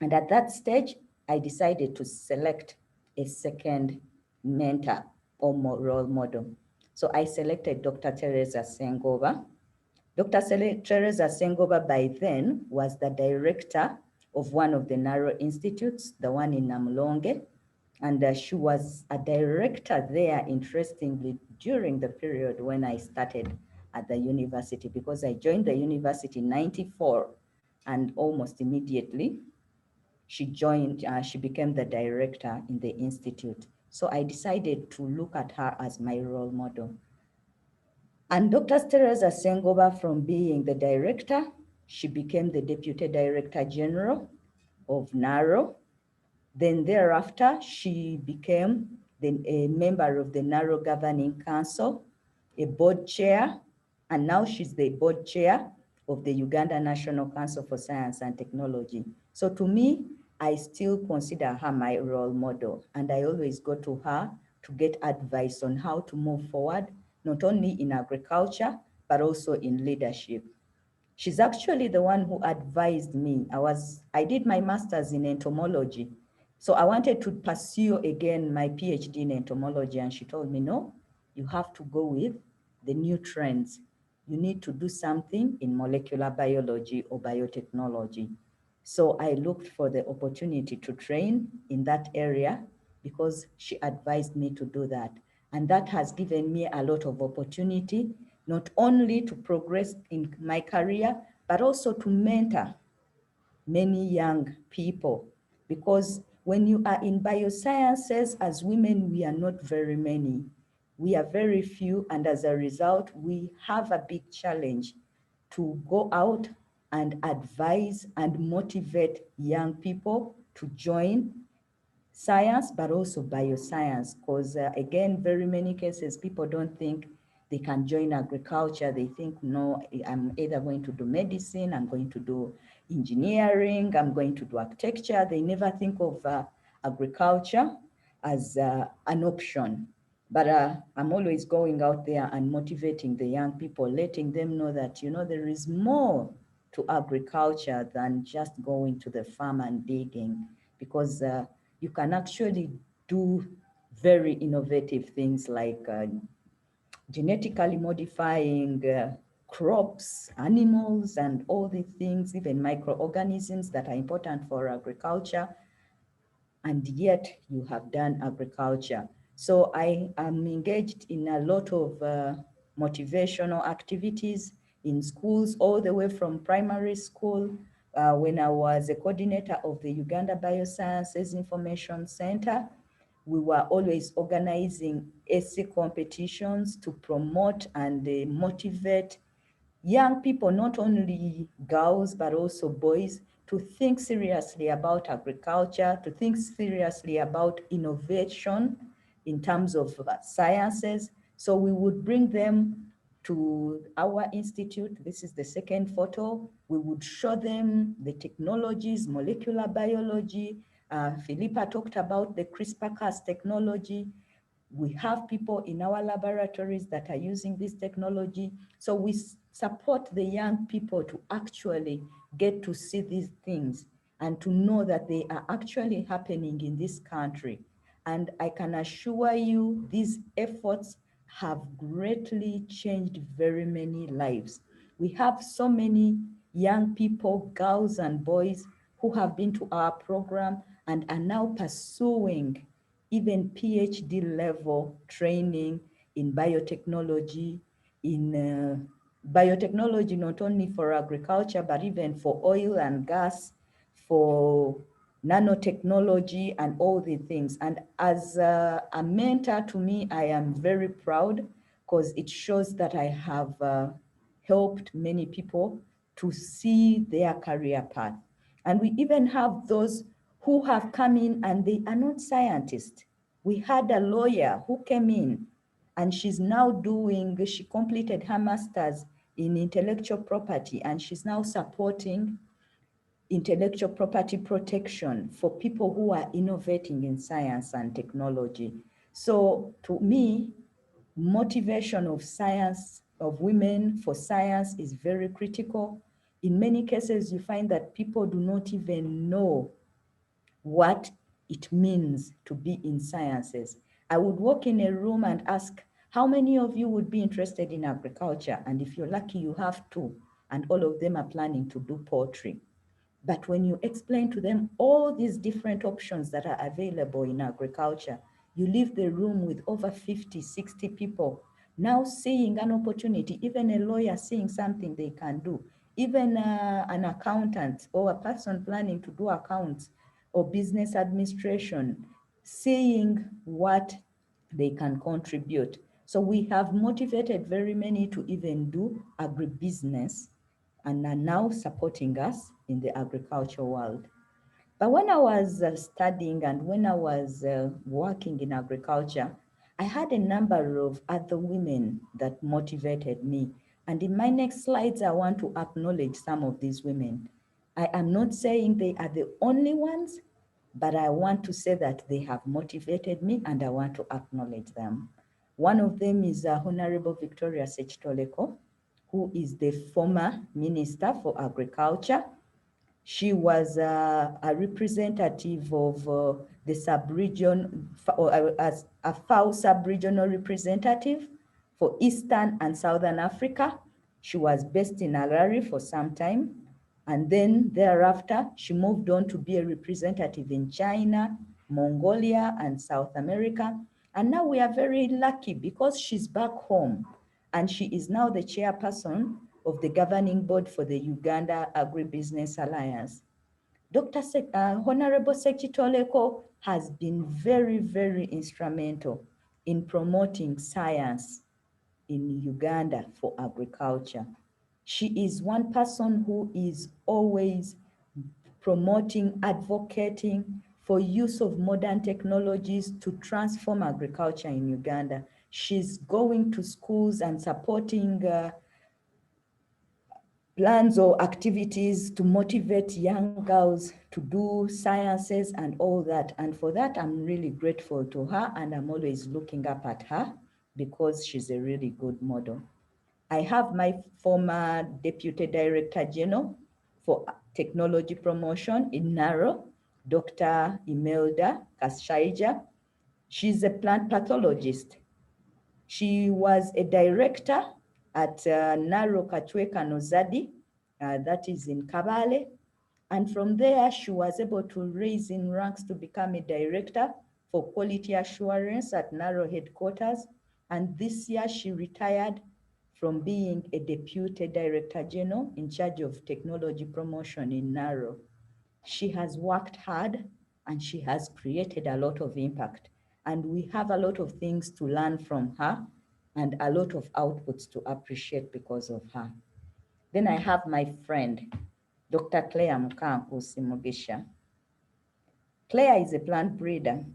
And at that stage, I decided to select a second mentor or role model. So I selected Dr. Teresa Sengova. Dr. Teresa Sengova by then was the director of one of the NARO institutes, the one in Namlonge. And she was a director there, interestingly, during the period when I started at the university, because I joined the university in '94, and almost immediately she became the director in the institute. So I decided to look at her as my role model. And Dr. Teresa Sengova, from being the director, she became the Deputy Director General of NARO. Then thereafter, she became a member of the NARO Governing Council, a board chair, and now she's the board chair of the Uganda National Council for Science and Technology. So to me, I still consider her my role model, and I always go to her to get advice on how to move forward, not only in agriculture, but also in leadership. She's actually the one who advised me. I did my master's in entomology. So I wanted to pursue again my PhD in entomology, and she told me, no, you have to go with the new trends. You need to do something in molecular biology or biotechnology. So I looked for the opportunity to train in that area, because she advised me to do that. And that has given me a lot of opportunity, not only to progress in my career, but also to mentor many young people. Because when you are in biosciences, as women, we are not very many. We are very few, and as a result, we have a big challenge to go out and advise and motivate young people to join science, but also bioscience, because again, very many cases, people don't think they can join agriculture. They think, no, I'm either going to do medicine, I'm going to do engineering, I'm going to do architecture. They never think of agriculture as an option. But I'm always going out there and motivating the young people, letting them know that, you know, there is more to agriculture than just going to the farm and digging, because you can actually do very innovative things like genetically modifying crops, animals, and all the things, even microorganisms that are important for agriculture, and yet you have done agriculture. So I am engaged in a lot of motivational activities in schools, all the way from primary school. When I was a coordinator of the Uganda Biosciences Information Center, we were always organizing essay competitions to promote and motivate young people, not only girls, but also boys, to think seriously about agriculture, to think seriously about innovation in terms of sciences. So we would bring them to our institute. This is the second photo. We would show them the technologies, molecular biology. Philippa talked about the CRISPR-Cas technology. We have people in our laboratories that are using this technology. So we support the young people to actually get to see these things and to know that they are actually happening in this country. And I can assure you, these efforts have greatly changed very many lives. We have so many young people, girls and boys, who have been to our program and are now pursuing even PhD level training in biotechnology, biotechnology, not only for agriculture, but even for oil and gas, for nanotechnology and all the things. And as a mentor to me, I am very proud because it shows that I have helped many people to see their career path. And we even have those who have come in and they are not scientists. We had a lawyer who came in and she's now she completed her master's in intellectual property, and she's now supporting intellectual property protection for people who are innovating in science and technology. So to me, motivation of science, of women for science is very critical. In many cases, you find that people do not even know what it means to be in sciences. I would walk in a room and ask, how many of you would be interested in agriculture? And if you're lucky, you have two, and all of them are planning to do poultry. But when you explain to them all these different options that are available in agriculture, you leave the room with over 50, 60 people now seeing an opportunity, even a lawyer seeing something they can do, even an accountant or a person planning to do accounts or business administration, seeing what they can contribute. So we have motivated very many to even do agribusiness and are now supporting us in the agriculture world. But when I was studying and when I was working in agriculture, I had a number of other women that motivated me. And in my next slides, I want to acknowledge some of these women. I am not saying they are the only ones, but I want to say that they have motivated me and I want to acknowledge them. One of them is Honorable Victoria Sechitoleko, who is the former Minister for Agriculture. She was a representative of the sub-region, as a FAO sub-regional representative for Eastern and Southern Africa. She was based in Harare for some time. And then thereafter, she moved on to be a representative in China, Mongolia, and South America. And now we are very lucky because she's back home and she is now the chairperson of the governing board for the Uganda Agribusiness Alliance. Honorable Sekyi Toleko has been very, very instrumental in promoting science in Uganda for agriculture. She is one person who is always promoting, advocating for use of modern technologies to transform agriculture in Uganda. She's going to schools and supporting plans or activities to motivate young girls to do sciences and all that. And for that, I'm really grateful to her, and I'm always looking up at her because she's a really good model. I have my former Deputy Director General for Technology Promotion in NARO, Dr. Imelda Kashaija. She's a plant pathologist. She was a director at NARO Kachweka Nozadi, that is in Kabale. And from there, she was able to raise in ranks to become a director for quality assurance at NARO headquarters. And this year she retired from being a deputy director general in charge of technology promotion in NARO. She has worked hard and she has created a lot of impact. And we have a lot of things to learn from her and a lot of outputs to appreciate because of her. Then I have my friend, Dr. Claire Mukanku Simugisha. Claire is a plant breeder.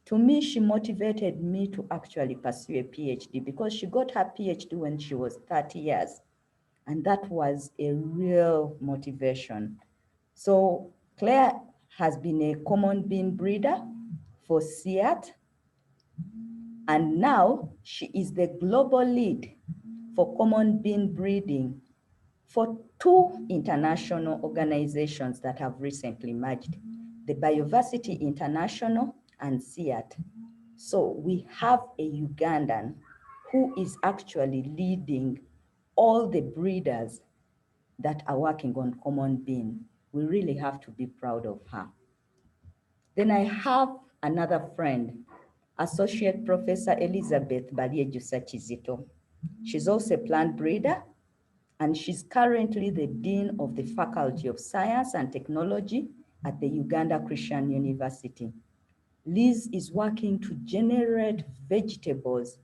To me, she motivated me to actually pursue a PhD because she got her PhD when she was 30 years. And that was a real motivation. So Claire has been a common bean breeder for SEAT. And now she is the global lead for common bean breeding for two international organizations that have recently merged, the Bioversity International and SEAT. So we have a Ugandan who is actually leading all the breeders that are working on common bean. We really have to be proud of her. Then I have another friend, Associate Professor Elizabeth Baliejusa Chizito. She's also a plant breeder, and she's currently the Dean of the Faculty of Science and Technology at the Uganda Christian University. Liz is working to generate vegetables,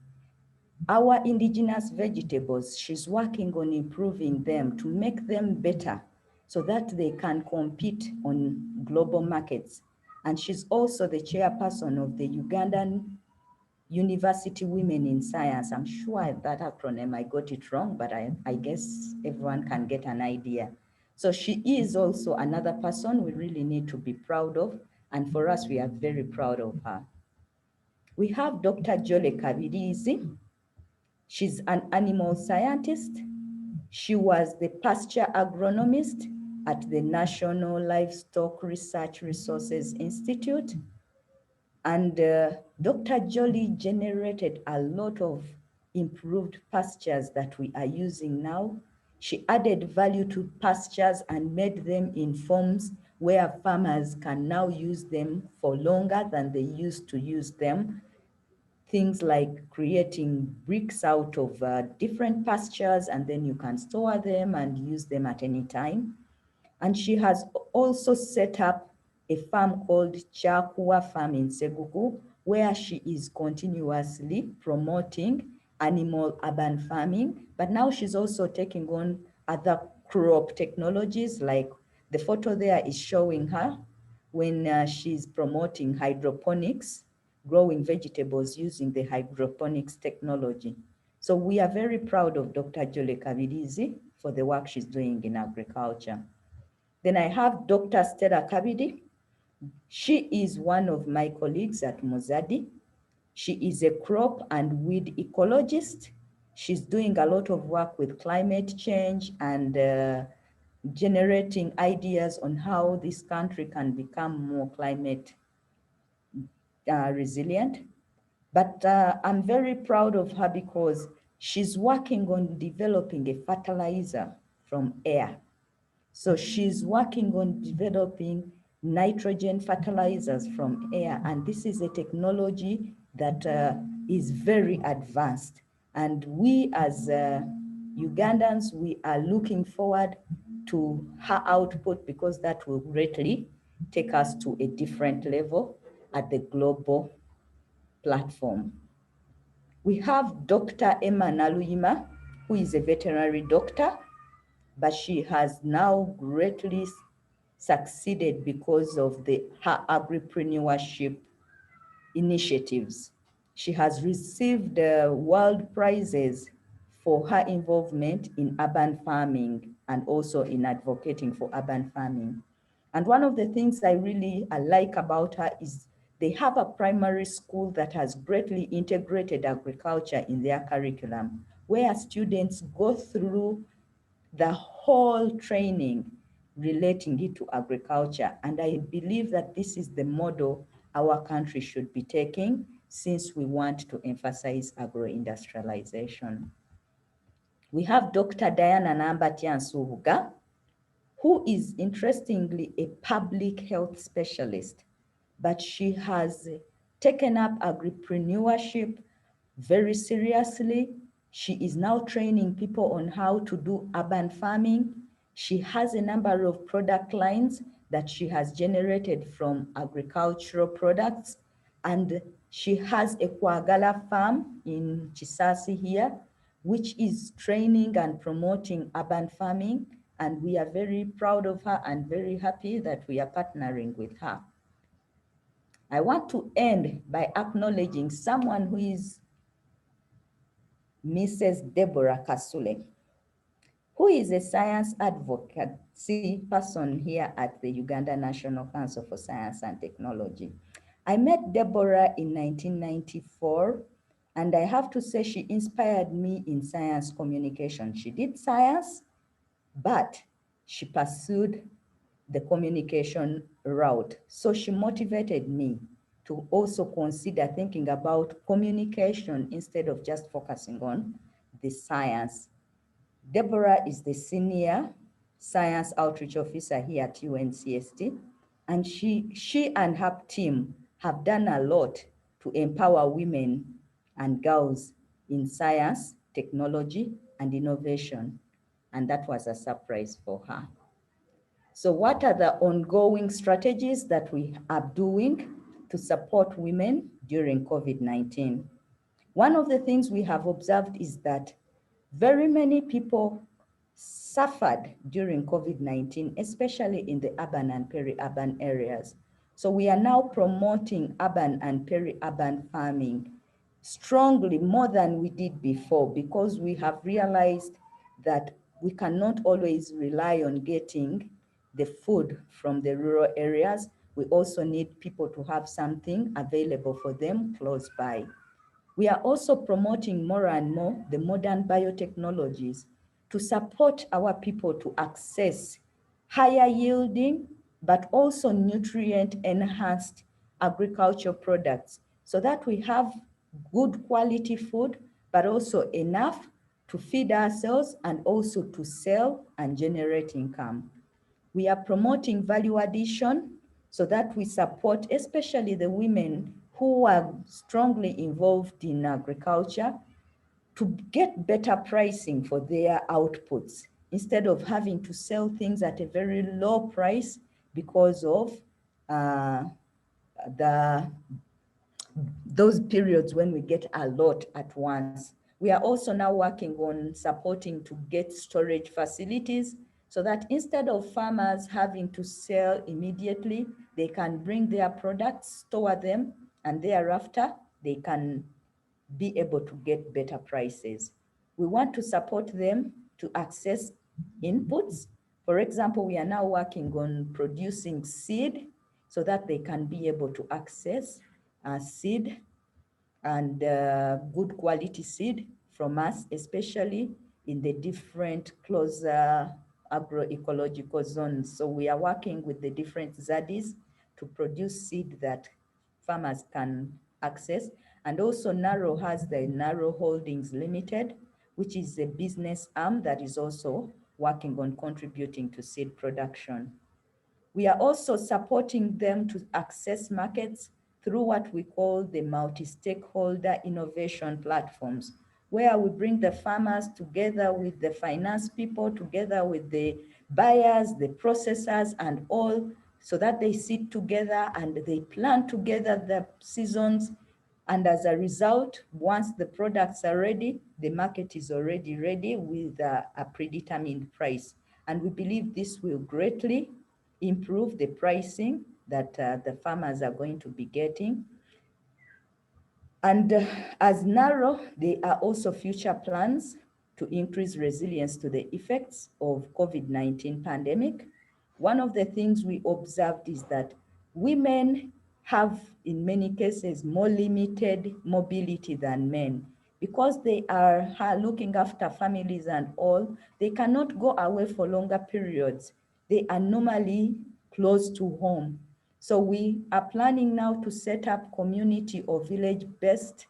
our indigenous vegetables. She's working on improving them to make them better so that they can compete on global markets. And she's also the chairperson of the Ugandan University Women in Science. I'm sure that acronym, I got it wrong, but I guess everyone can get an idea. So she is also another person we really need to be proud of. And for us, we are very proud of her. We have Dr. Jole Kabirizi. She's an animal scientist. She was the pasture agronomist at the National Livestock Research Resources Institute. And Dr. Jolie generated a lot of improved pastures that we are using now. She added value to pastures and made them in forms where farmers can now use them for longer than they used to use them. Things like creating bricks out of different pastures, and then you can store them and use them at any time. And she has also set up a farm called Chakua Farm in Seguku, where she is continuously promoting animal urban farming. But now she's also taking on other crop technologies, like the photo there is showing her when she's promoting hydroponics, growing vegetables using the hydroponics technology. So we are very proud of Dr. Jole Kabirizi for the work she's doing in agriculture. Then I have Dr. Stella Kabidi. She is one of my colleagues at Mozadi. She is a crop and weed ecologist. She's doing a lot of work with climate change and generating ideas on how this country can become more climate resilient. But I'm very proud of her because she's working on developing a fertilizer from air. So she's working on developing nitrogen fertilizers from air. And this is a technology that is very advanced. And we as Ugandans, we are looking forward to her output because that will greatly take us to a different level at the global platform. We have Dr. Emma Naluyima, who is a veterinary doctor, but she has now greatly succeeded because of her agripreneurship initiatives. She has received world prizes for her involvement in urban farming and also in advocating for urban farming. And one of the things I really like about her is they have a primary school that has greatly integrated agriculture in their curriculum, where students go through the whole training relating it to agriculture. And I believe that this is the model our country should be taking since we want to emphasize agro-industrialization. We have Dr. Diana Nambatiansubuga, who is interestingly a public health specialist, but she has taken up agripreneurship very seriously. She is now training people on how to do urban farming. She has a number of product lines that she has generated from agricultural products. And she has a Kwagala farm in Chisasi here, which is training and promoting urban farming. And we are very proud of her and very happy that we are partnering with her. I want to end by acknowledging someone who is Mrs. Deborah Kasule, who is a science advocacy person here at the Uganda National Council for Science and Technology. I met Deborah in 1994, and I have to say she inspired me in science communication. She did science, but she pursued the communication route. So she motivated me to also consider thinking about communication instead of just focusing on the science. Deborah is the senior science outreach officer here at UNCST, and she and her team have done a lot to empower women and girls in science, technology, and innovation. And that was a surprise for her. So what are the ongoing strategies that we are doing to support women during COVID-19? One of the things we have observed is that very many people suffered during COVID-19, especially in the urban and peri-urban areas. So we are now promoting urban and peri-urban farming strongly, more than we did before, because we have realized that we cannot always rely on getting the food from the rural areas. We also need people to have something available for them close by. We are also promoting more and more the modern biotechnologies to support our people to access higher yielding, but also nutrient enhanced agricultural products so that we have good quality food, but also enough to feed ourselves and also to sell and generate income. We are promoting value addition so that we support especially the women who are strongly involved in agriculture to get better pricing for their outputs instead of having to sell things at a very low price because of those periods when we get a lot at once. We are also now working on supporting to get storage facilities so that instead of farmers having to sell immediately, they can bring their products, store them, and thereafter they can be able to get better prices. We want to support them to access inputs. For example, we are now working on producing seed so that they can be able to access seed and good quality seed from us, especially in the different closer agroecological zones. So we are working with the different ZADIs to produce seed that farmers can access. And also NARO has the NARO Holdings Limited, which is a business arm that is also working on contributing to seed production. We are also supporting them to access markets through what we call the multi-stakeholder innovation platforms, where we bring the farmers together with the finance people, together with the buyers, the processors, and all, so that they sit together and they plan together the seasons. And as a result, once the products are ready, the market is already ready with a predetermined price. And we believe this will greatly improve the pricing that the farmers are going to be getting. And as NARO, there are also future plans to increase resilience to the effects of COVID-19 pandemic. One of the things we observed is that women have, in many cases, more limited mobility than men. Because they are looking after families and all, they cannot go away for longer periods. They are normally close to home. So we are planning now to set up community or village-based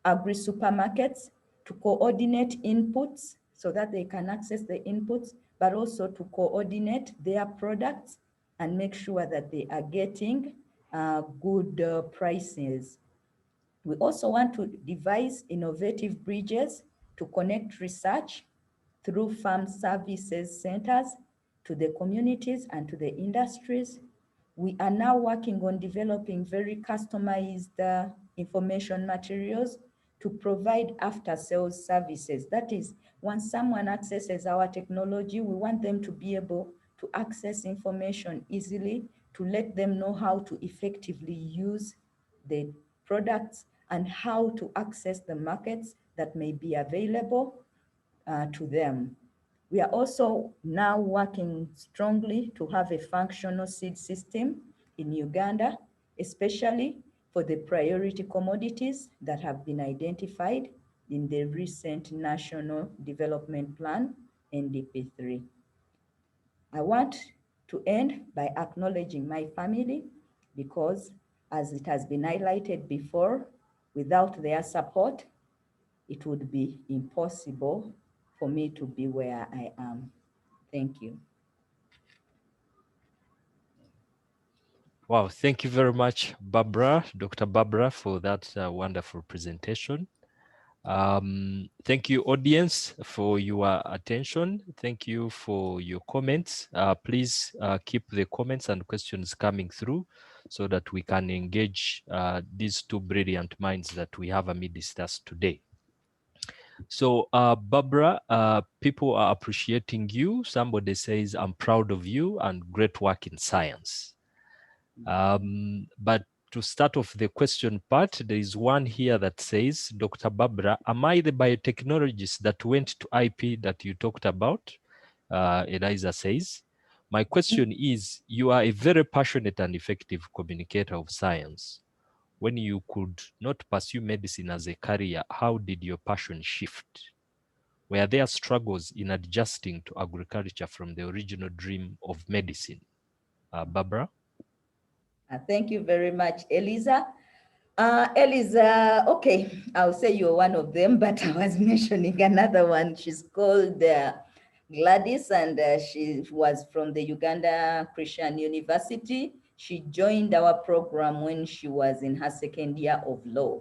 agri-supermarkets to coordinate inputs so that they can access the inputs, but also to coordinate their products and make sure that they are getting good prices. We also want to devise innovative bridges to connect research through farm services centers to the communities and to the industries. We are now working on developing very customized information materials to provide after-sales services. That is, once someone accesses our technology, we want them to be able to access information easily, to let them know how to effectively use the products and how to access the markets that may be available to them. We are also now working strongly to have a functional seed system in Uganda, especially for the priority commodities that have been identified in the recent National Development Plan, NDP3. I want to end by acknowledging my family because, as it has been highlighted before, without their support, it would be impossible for me to be where I am. Thank you. Wow, thank you very much, Barbara, Dr. Barbara, for that wonderful presentation. Thank you, audience, for your attention. Thank you for your comments. Please keep the comments and questions coming through so that we can engage these two brilliant minds that we have amidst us today. So, Barbara, people are appreciating you. Somebody says, I'm proud of you and great work in science. But to start off the question part, there is one here that says, Dr. Barbara, am I the biotechnologist that went to IP that you talked about? Eliza says, my question is, you are a very passionate and effective communicator of science. When you could not pursue medicine as a career, how did your passion shift? Were there struggles in adjusting to agriculture from the original dream of medicine? Barbara? Thank you very much, Eliza. Eliza, okay, I'll say you're one of them, but I was mentioning another one. She's called Gladys, and she was from the Uganda Christian University. She joined our program when she was in her second year of law,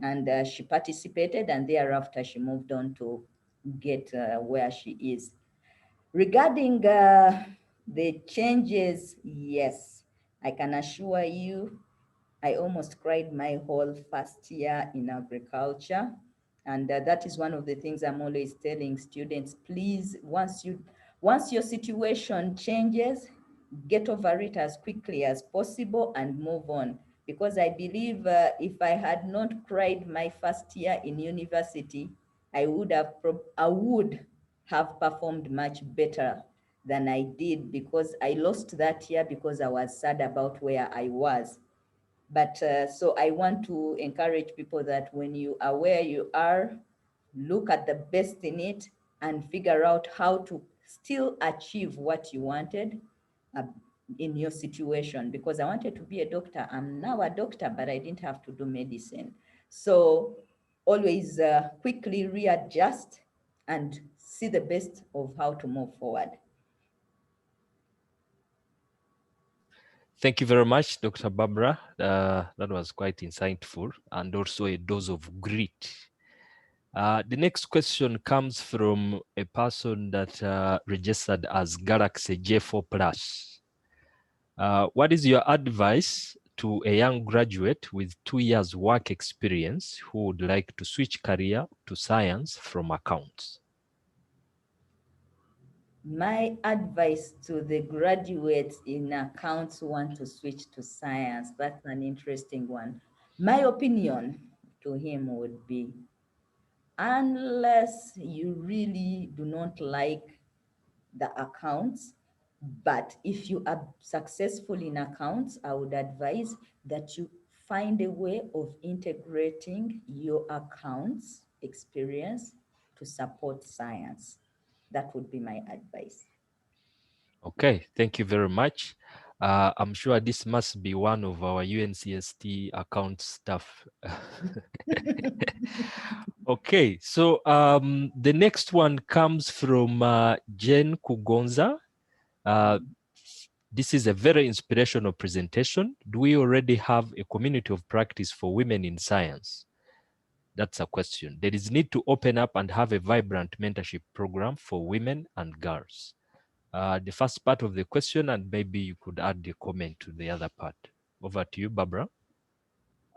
and she participated, and thereafter she moved on to get where she is. Regarding the changes, yes, I can assure you, I almost cried my whole first year in agriculture. And that is one of the things I'm always telling students, please, once your situation changes, get over it as quickly as possible and move on. Because I believe if I had not cried my first year in university, I would have performed much better than I did, because I lost that year because I was sad about where I was. But so I want to encourage people that when you are where you are, look at the best in it and figure out how to still achieve what you wanted in your situation. Because I wanted to be a doctor. I'm now a doctor, but I didn't have to do medicine. So always quickly readjust and see the best of how to move forward. Thank you very much, Dr. Barbara. That was quite insightful and also a dose of grit. The next question comes from a person that registered as Galaxy J4 Plus. What is your advice to a young graduate with 2 years work experience who would like to switch career to science from accounts? My advice to the graduates in accounts who want to switch to science, that's an interesting one. My opinion to him would be, unless you really do not like the accounts, but if you are successful in accounts, I would advise that you find a way of integrating your accounts experience to support science. That would be my advice. Okay, thank you very much. I'm sure this must be one of our UNCST account staff. Okay, so the next one comes from Jen Kugonza. This is a very inspirational presentation. Do we already have a community of practice for women in science? That's a question. There is need to open up and have a vibrant mentorship program for women and girls. The first part of the question, and maybe you could add the comment to the other part. Over to you, Barbara.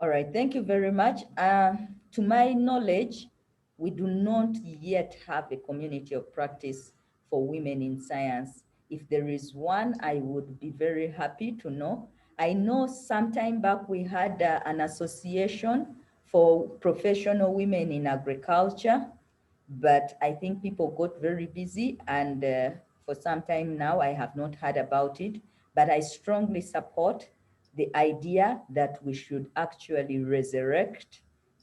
All right, thank you very much. To my knowledge, we do not yet have a community of practice for women in science. If there is one, I would be very happy to know. I know sometime back we had an association for professional women in agriculture, but I think people got very busy, and for some time now, I have not heard about it, but I strongly support the idea that we should actually resurrect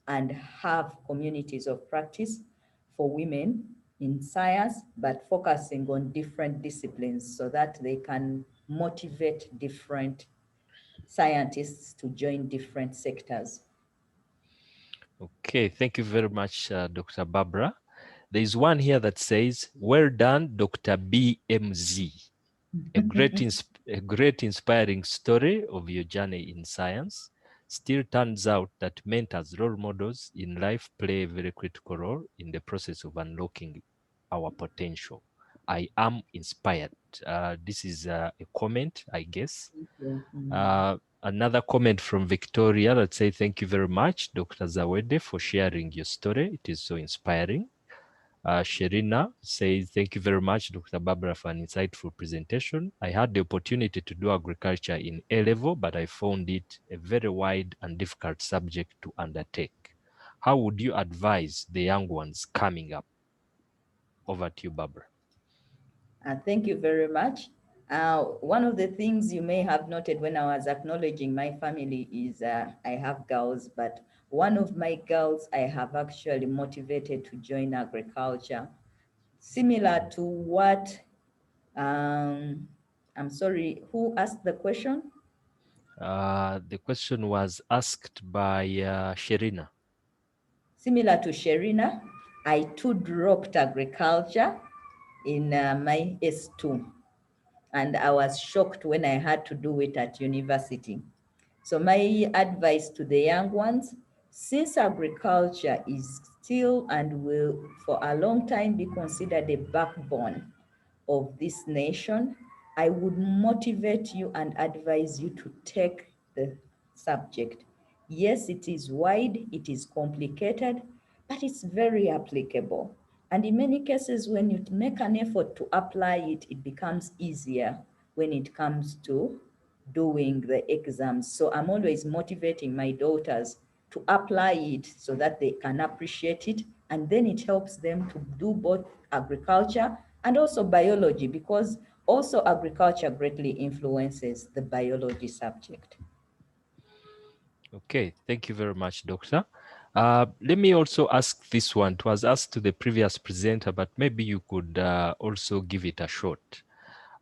and have communities of practice for women in science, but focusing on different disciplines so that they can motivate different scientists to join different sectors. Okay, thank you very much, Dr. Barbara. There is one here that says, well done, Dr. BMZ. A great inspiring story of your journey in science. Still turns out that mentors, role models in life play a very critical role in the process of unlocking our potential. I am inspired. This is a comment, I guess. Another comment from Victoria that say, thank you very much, Dr. Zawede, for sharing your story. It is so inspiring. Sherina says, thank you very much, Dr. Barbara, for an insightful presentation. I had the opportunity to do agriculture in A-level, but I found it a very wide and difficult subject to undertake. How would you advise the young ones coming up? Over to you, Barbara. Thank you very much. One of the things you may have noted when I was acknowledging my family is I have girls, but one of my girls I have actually motivated to join agriculture. Similar to what, I'm sorry, who asked the question? The question was asked by Sherina. Similar to Sherina, I too dropped agriculture in my S2. And I was shocked when I had to do it at university. So my advice to the young ones, since agriculture is still and will for a long time be considered a backbone of this nation, I would motivate you and advise you to take the subject. Yes, it is wide, it is complicated, but it's very applicable. And in many cases, when you make an effort to apply it, it becomes easier when it comes to doing the exams. So I'm always motivating my daughters to apply it so that they can appreciate it. And then it helps them to do both agriculture and also biology, because also agriculture greatly influences the biology subject. Okay, thank you very much, Doctor. Let me also ask this one. It was asked to the previous presenter, but maybe you could also give it a shot.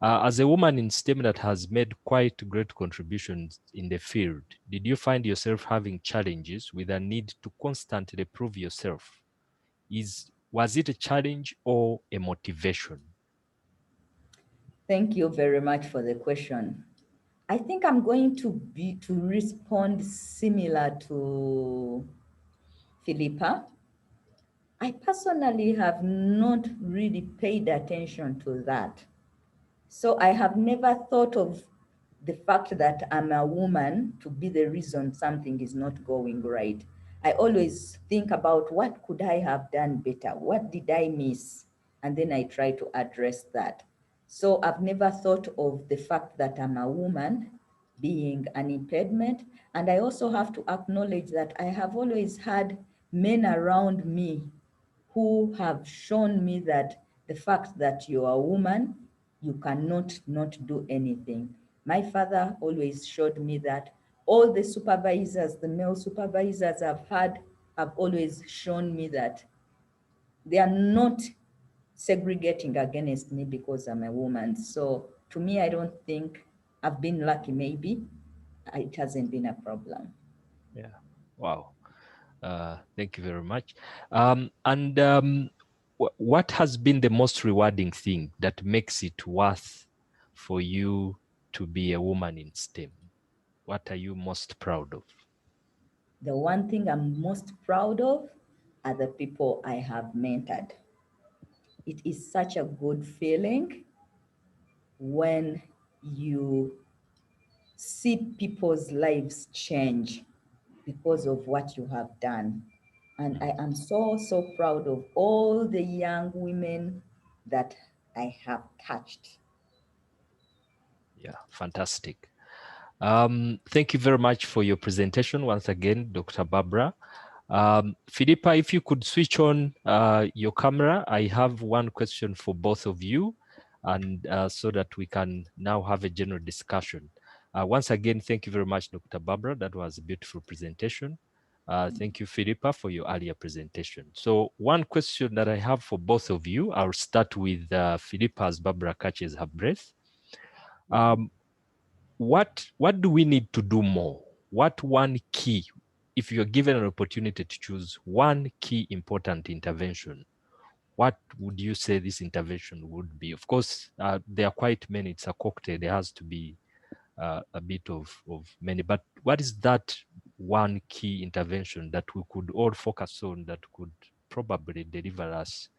As a woman in STEM that has made quite great contributions in the field, did you find yourself having challenges with a need to constantly prove yourself? Was it a challenge or a motivation? Thank you very much for the question. I think I'm going to respond similar to Philippa. I personally have not really paid attention to that. So I have never thought of the fact that I'm a woman to be the reason something is not going right. I always think about what could I have done better? What did I miss? And then I try to address that. So I've never thought of the fact that I'm a woman being an impediment. And I also have to acknowledge that I have always had men around me who have shown me that the fact that you're a woman, you cannot not do anything. My father always showed me that. All the supervisors, the male supervisors I've had, have always shown me that they are not segregating against me because I'm a woman. So to me, I don't think I've been lucky, maybe. It hasn't been a problem. Yeah. Wow. Thank you very much. What has been the most rewarding thing that makes it worth for you to be a woman in STEM? What are you most proud of? The one thing I'm most proud of are the people I have mentored. It is such a good feeling when you see people's lives change because of what you have done. And I am so, so proud of all the young women that I have touched. Yeah, fantastic. Thank you very much for your presentation once again, Dr. Barbara. Philippa, if you could switch on your camera, I have one question for both of you, and so that we can now have a general discussion. Once again, thank you very much, Dr. Barbara. That was a beautiful presentation. Thank you, Philippa, for your earlier presentation. So one question that I have for both of you, I'll start with Philippa as Barbara catches her breath. What do we need to do more? What one key, if you're given an opportunity to choose one key important intervention, what would you say this intervention would be? Of course, there are quite many. It's a cocktail. There has to be a bit of many. But what is that one key intervention that we could all focus on that could probably deliver us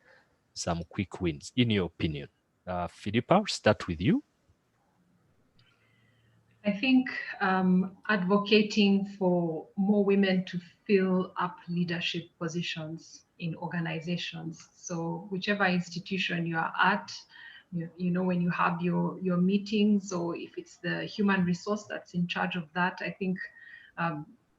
some quick wins, in your opinion? Philippa, I'll start with you. I think advocating for more women to fill up leadership positions in organizations. So whichever institution you are at, you know, when you have your meetings, or if it's the human resource that's in charge of that, I think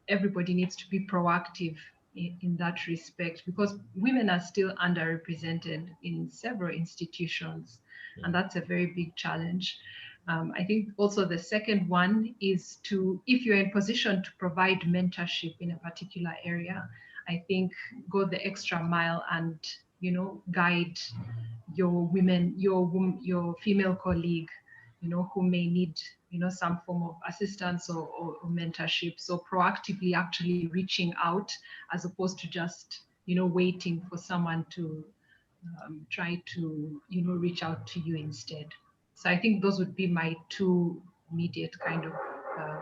everybody needs to be proactive in that respect, because women are still underrepresented in several institutions, and that's a very big challenge. I think also the second one is to, if you're in position to provide mentorship in a particular area, I think go the extra mile and, you know, guide your women, your female colleague, you know, who may need, you know, some form of assistance or mentorship. So proactively actually reaching out, as opposed to just, you know, waiting for someone to try to, you know, reach out to you instead. So I think those would be my two immediate kind of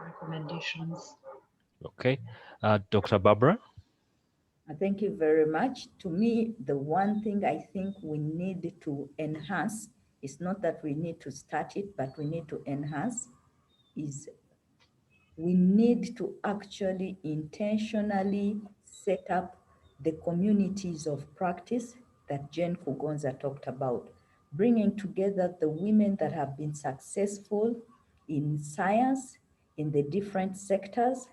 recommendations. Okay. Dr. Barbara? Thank you very much. To me, the one thing I think we need to enhance is not that we need to start it, but we need to enhance, is we need to actually intentionally set up the communities of practice that Jane Kugonza talked about, bringing together the women that have been successful in science, in the different sectors.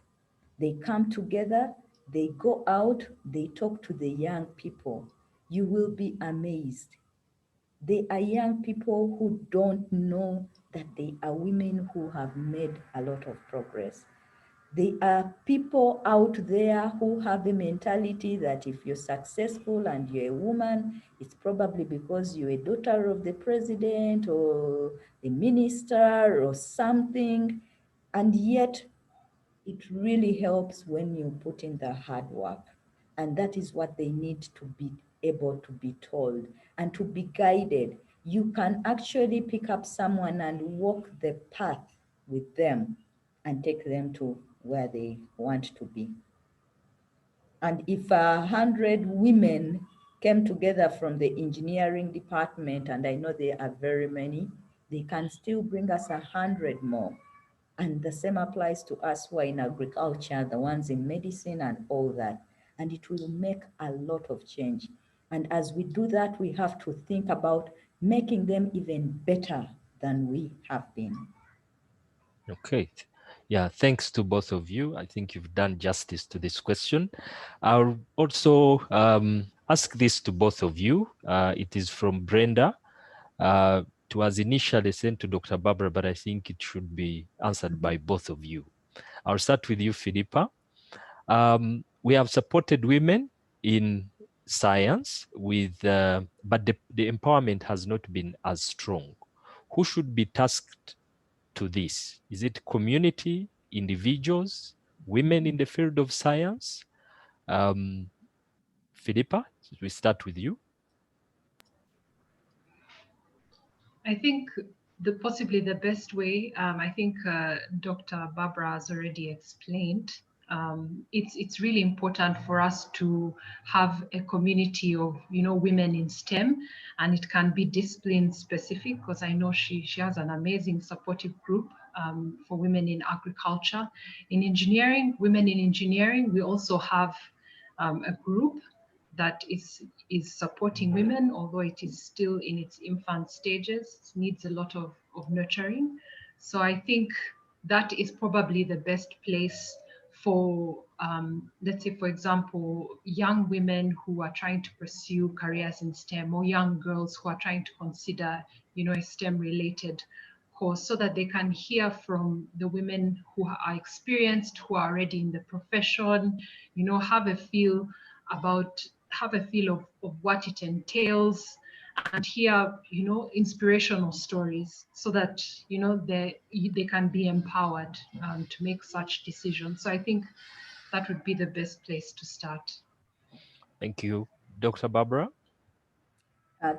They come together, they go out, they talk to the young people. You will be amazed. They are young people who don't know that they are women who have made a lot of progress. They are people out there who have a mentality that if you're successful and you're a woman, it's probably because you're a daughter of the president or a minister or something. And yet it really helps when you put in the hard work. And that is what they need to be able to be told and to be guided. You can actually pick up someone and walk the path with them and take them to where they want to be. And if 100 women came together from the engineering department, and I know there are very many, they can still bring us 100 more. And the same applies to us who are in agriculture, the ones in medicine and all that. And it will make a lot of change. And as we do that, we have to think about making them even better than we have been. Okay. Yeah, thanks to both of you. I think you've done justice to this question. I'll also ask this to both of you. It is from Brenda. It was initially sent to Dr. Barbara, but I think it should be answered by both of you. I'll start with you, Philippa. We have supported women in science with, but the empowerment has not been as strong. Who should be tasked to this? Is it community, individuals, women in the field of science? Philippa, we start with you. I think possibly the best way, I think Dr. Barbara has already explained, it's really important for us to have a community of women in STEM, and it can be discipline specific, because I know she has an amazing supportive group for women in agriculture. In engineering, women in engineering, we also have a group that is supporting women, although it is still in its infant stages. It needs a lot of nurturing. So I think that is probably the best place for, let's say, for example, young women who are trying to pursue careers in STEM, or young girls who are trying to consider, a STEM-related course, so that they can hear from the women who are experienced, who are already in the profession, have a feel of what it entails, and hear inspirational stories, so that they can be empowered to make such decisions. So I think that would be the best place to start. Thank you. Dr. Barbara?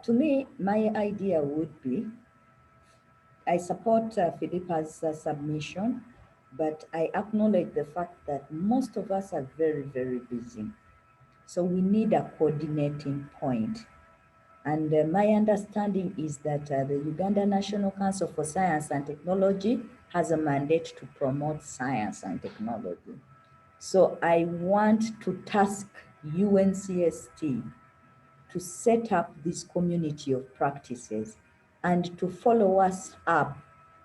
To me, my idea would be, I support Philippa's submission, but I acknowledge the fact that most of us are very, very busy. So we need a coordinating point. And my understanding is that the Uganda National Council for Science and Technology has a mandate to promote science and technology. So I want to task UNCST to set up this community of practices and to follow us up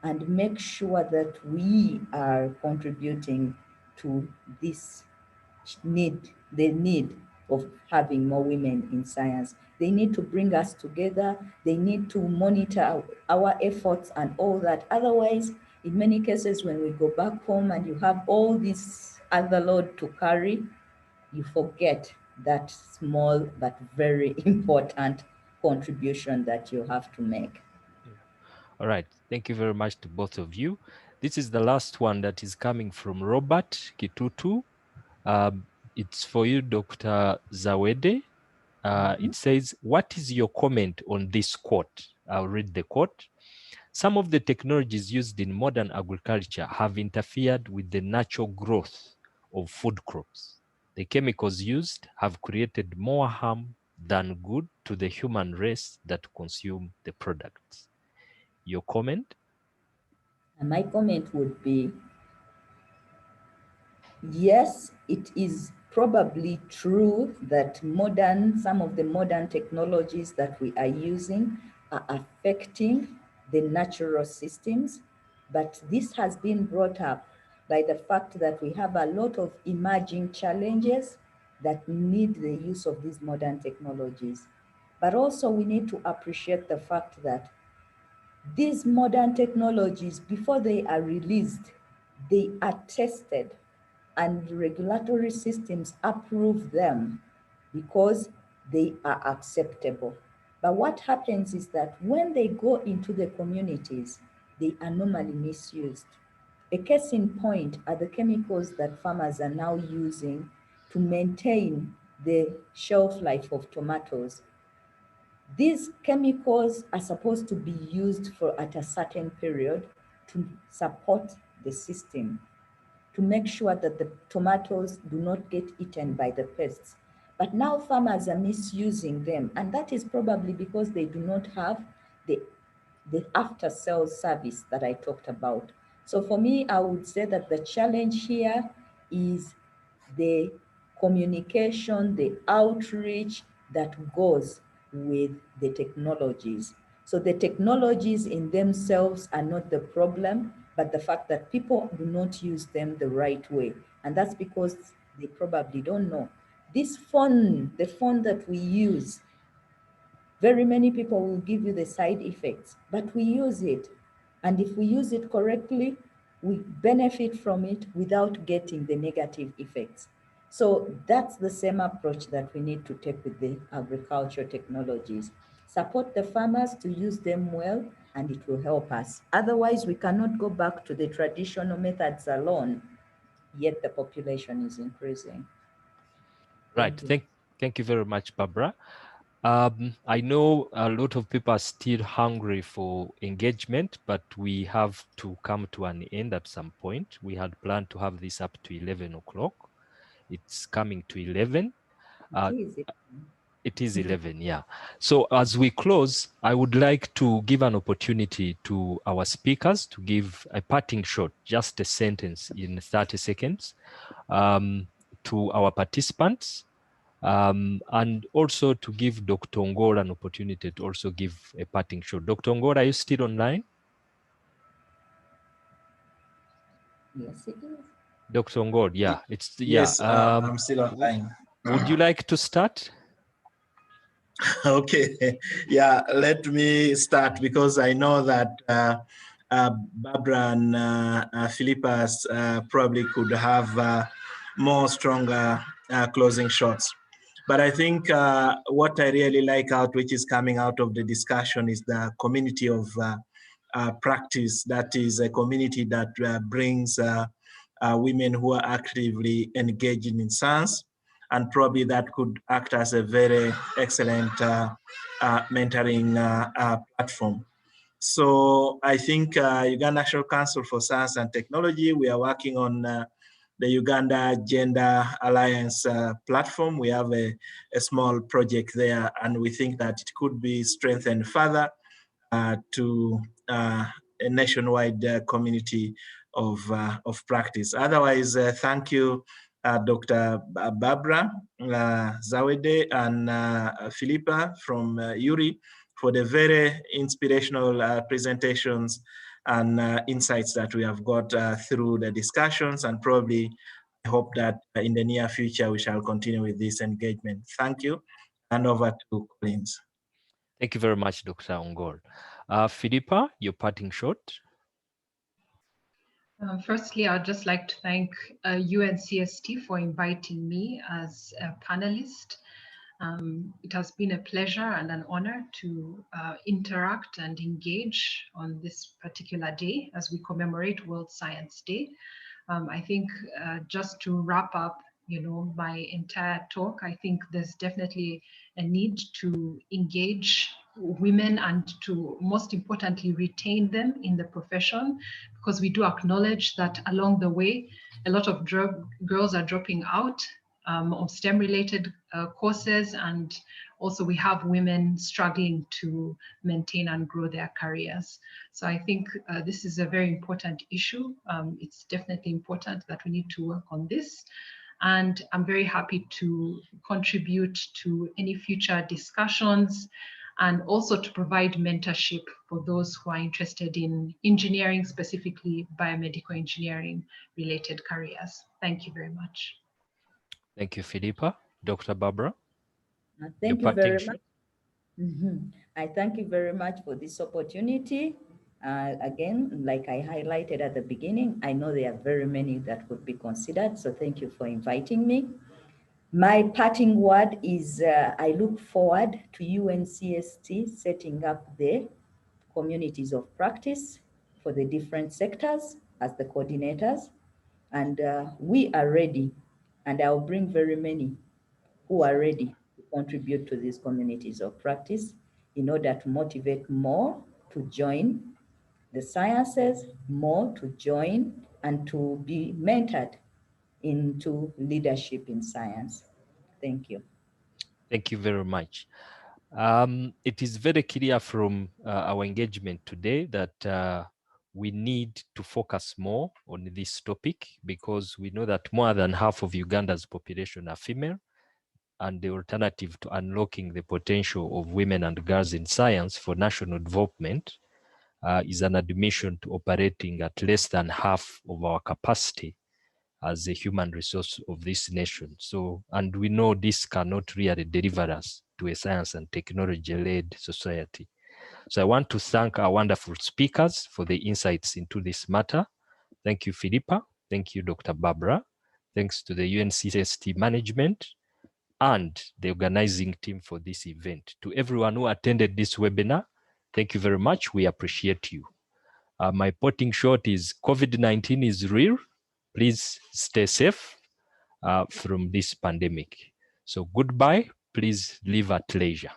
and make sure that we are contributing to this need, the need of having more women in science. They need to bring us together. They need to monitor our efforts and all that. Otherwise, in many cases, when we go back home and you have all this other load to carry, you forget that small but very important contribution that you have to make. All right. Thank you very much to both of you. This is the last one that is coming from Robert Kitutu. It's for you, Dr. Zawede. It says, what is your comment on this quote? I'll read the quote. Some of the technologies used in modern agriculture have interfered with the natural growth of food crops. The chemicals used have created more harm than good to the human race that consume the products. Your comment? And my comment would be, yes, it is probably true that some of the modern technologies that we are using are affecting the natural systems, but this has been brought up by the fact that we have a lot of emerging challenges that need the use of these modern technologies. But also we need to appreciate the fact that these modern technologies, before they are released, they are tested and regulatory systems approve them because they are acceptable. But what happens is that when they go into the communities, they are normally misused. A case in point are the chemicals that farmers are now using to maintain the shelf life of tomatoes. These chemicals are supposed to be used for at a certain period, to support the system, to make sure that the tomatoes do not get eaten by the pests. But now farmers are misusing them, and that is probably because they do not have the after-sales service that I talked about. So for me, I would say that the challenge here is the communication, the outreach that goes with the technologies. So the technologies in themselves are not the problem, but the fact that people do not use them the right way. And that's because they probably don't know. This phone, the phone that we use, very many people will give you the side effects, but we use it. And if we use it correctly, we benefit from it without getting the negative effects. So that's the same approach that we need to take with the agriculture technologies. Support the farmers to use them well, and it will help us. Otherwise, we cannot go back to the traditional methods alone, yet the population is increasing. Right. Thank you very much, Barbara. I know a lot of people are still hungry for engagement, but we have to come to an end at some point. We had planned to have this up to 11 o'clock. It's coming to 11. It is 11, yeah. So as we close, I would like to give an opportunity to our speakers to give a parting shot, just a sentence in 30 seconds, to our participants. And also to give Dr. Ongol an opportunity to also give a parting shot. Dr. Ongol, are you still online? Yes, it is. Dr. Ongol, yeah. Yes, I'm still online. Would you like to start? Okay, yeah, let me start because I know that Barbara and Philippa probably could have more stronger closing shots. But I think what I really like which is coming out of the discussion is the community of practice. That is a community that brings women who are actively engaging in science, and probably that could act as a very excellent mentoring platform. So I think Uganda National Council for Science and Technology, we are working on the Uganda Gender Alliance platform. We have a small project there, and we think that it could be strengthened further to a nationwide community of practice. Otherwise, thank you, Dr. Barbara Zawede and Philippa from URI for the very inspirational presentations and insights that we have got through the discussions, and probably I hope that in the near future we shall continue with this engagement. Thank you, and over to Collins. Thank you very much, Dr. Ongol. Philippa, your parting shot. Firstly, I'd just like to thank UNCST for inviting me as a panelist. It has been a pleasure and an honor to interact and engage on this particular day as we commemorate World Science Day. I think just to wrap up, my entire talk, I think there's definitely a need to engage women and to, most importantly, retain them in the profession, because we do acknowledge that along the way, a lot of girls are dropping out of STEM-related courses, and also we have women struggling to maintain and grow their careers. So I think this is a very important issue. It's definitely important that we need to work on this. And I'm very happy to contribute to any future discussions, and also to provide mentorship for those who are interested in engineering, specifically biomedical engineering related careers. Thank you very much. Thank you, Philippa. Dr. Barbara? Thank you very much. I thank you very much for this opportunity. Again, like I highlighted at the beginning, I know there are very many that could be considered, so thank you for inviting me. My parting word is I look forward to UNCST setting up the communities of practice for the different sectors as the coordinators. And we are ready, and I'll bring very many who are ready to contribute to these communities of practice in order to motivate more to join the sciences more to join and to be mentored into leadership in science. Thank you. Thank you very much. It is very clear from our engagement today that we need to focus more on this topic, because we know that more than half of Uganda's population are female, and the alternative to unlocking the potential of women and girls in science for national development is an admission to operating at less than half of our capacity as a human resource of this nation. So, and we know this cannot really deliver us to a science and technology-led society. So I want to thank our wonderful speakers for the insights into this matter. Thank you, Philippa. Thank you, Dr. Barbara. Thanks to the UNCST management and the organizing team for this event. To everyone who attended this webinar, thank you very much. We appreciate you. My parting shot is COVID-19 is real. Please stay safe from this pandemic. So goodbye. Please live at leisure.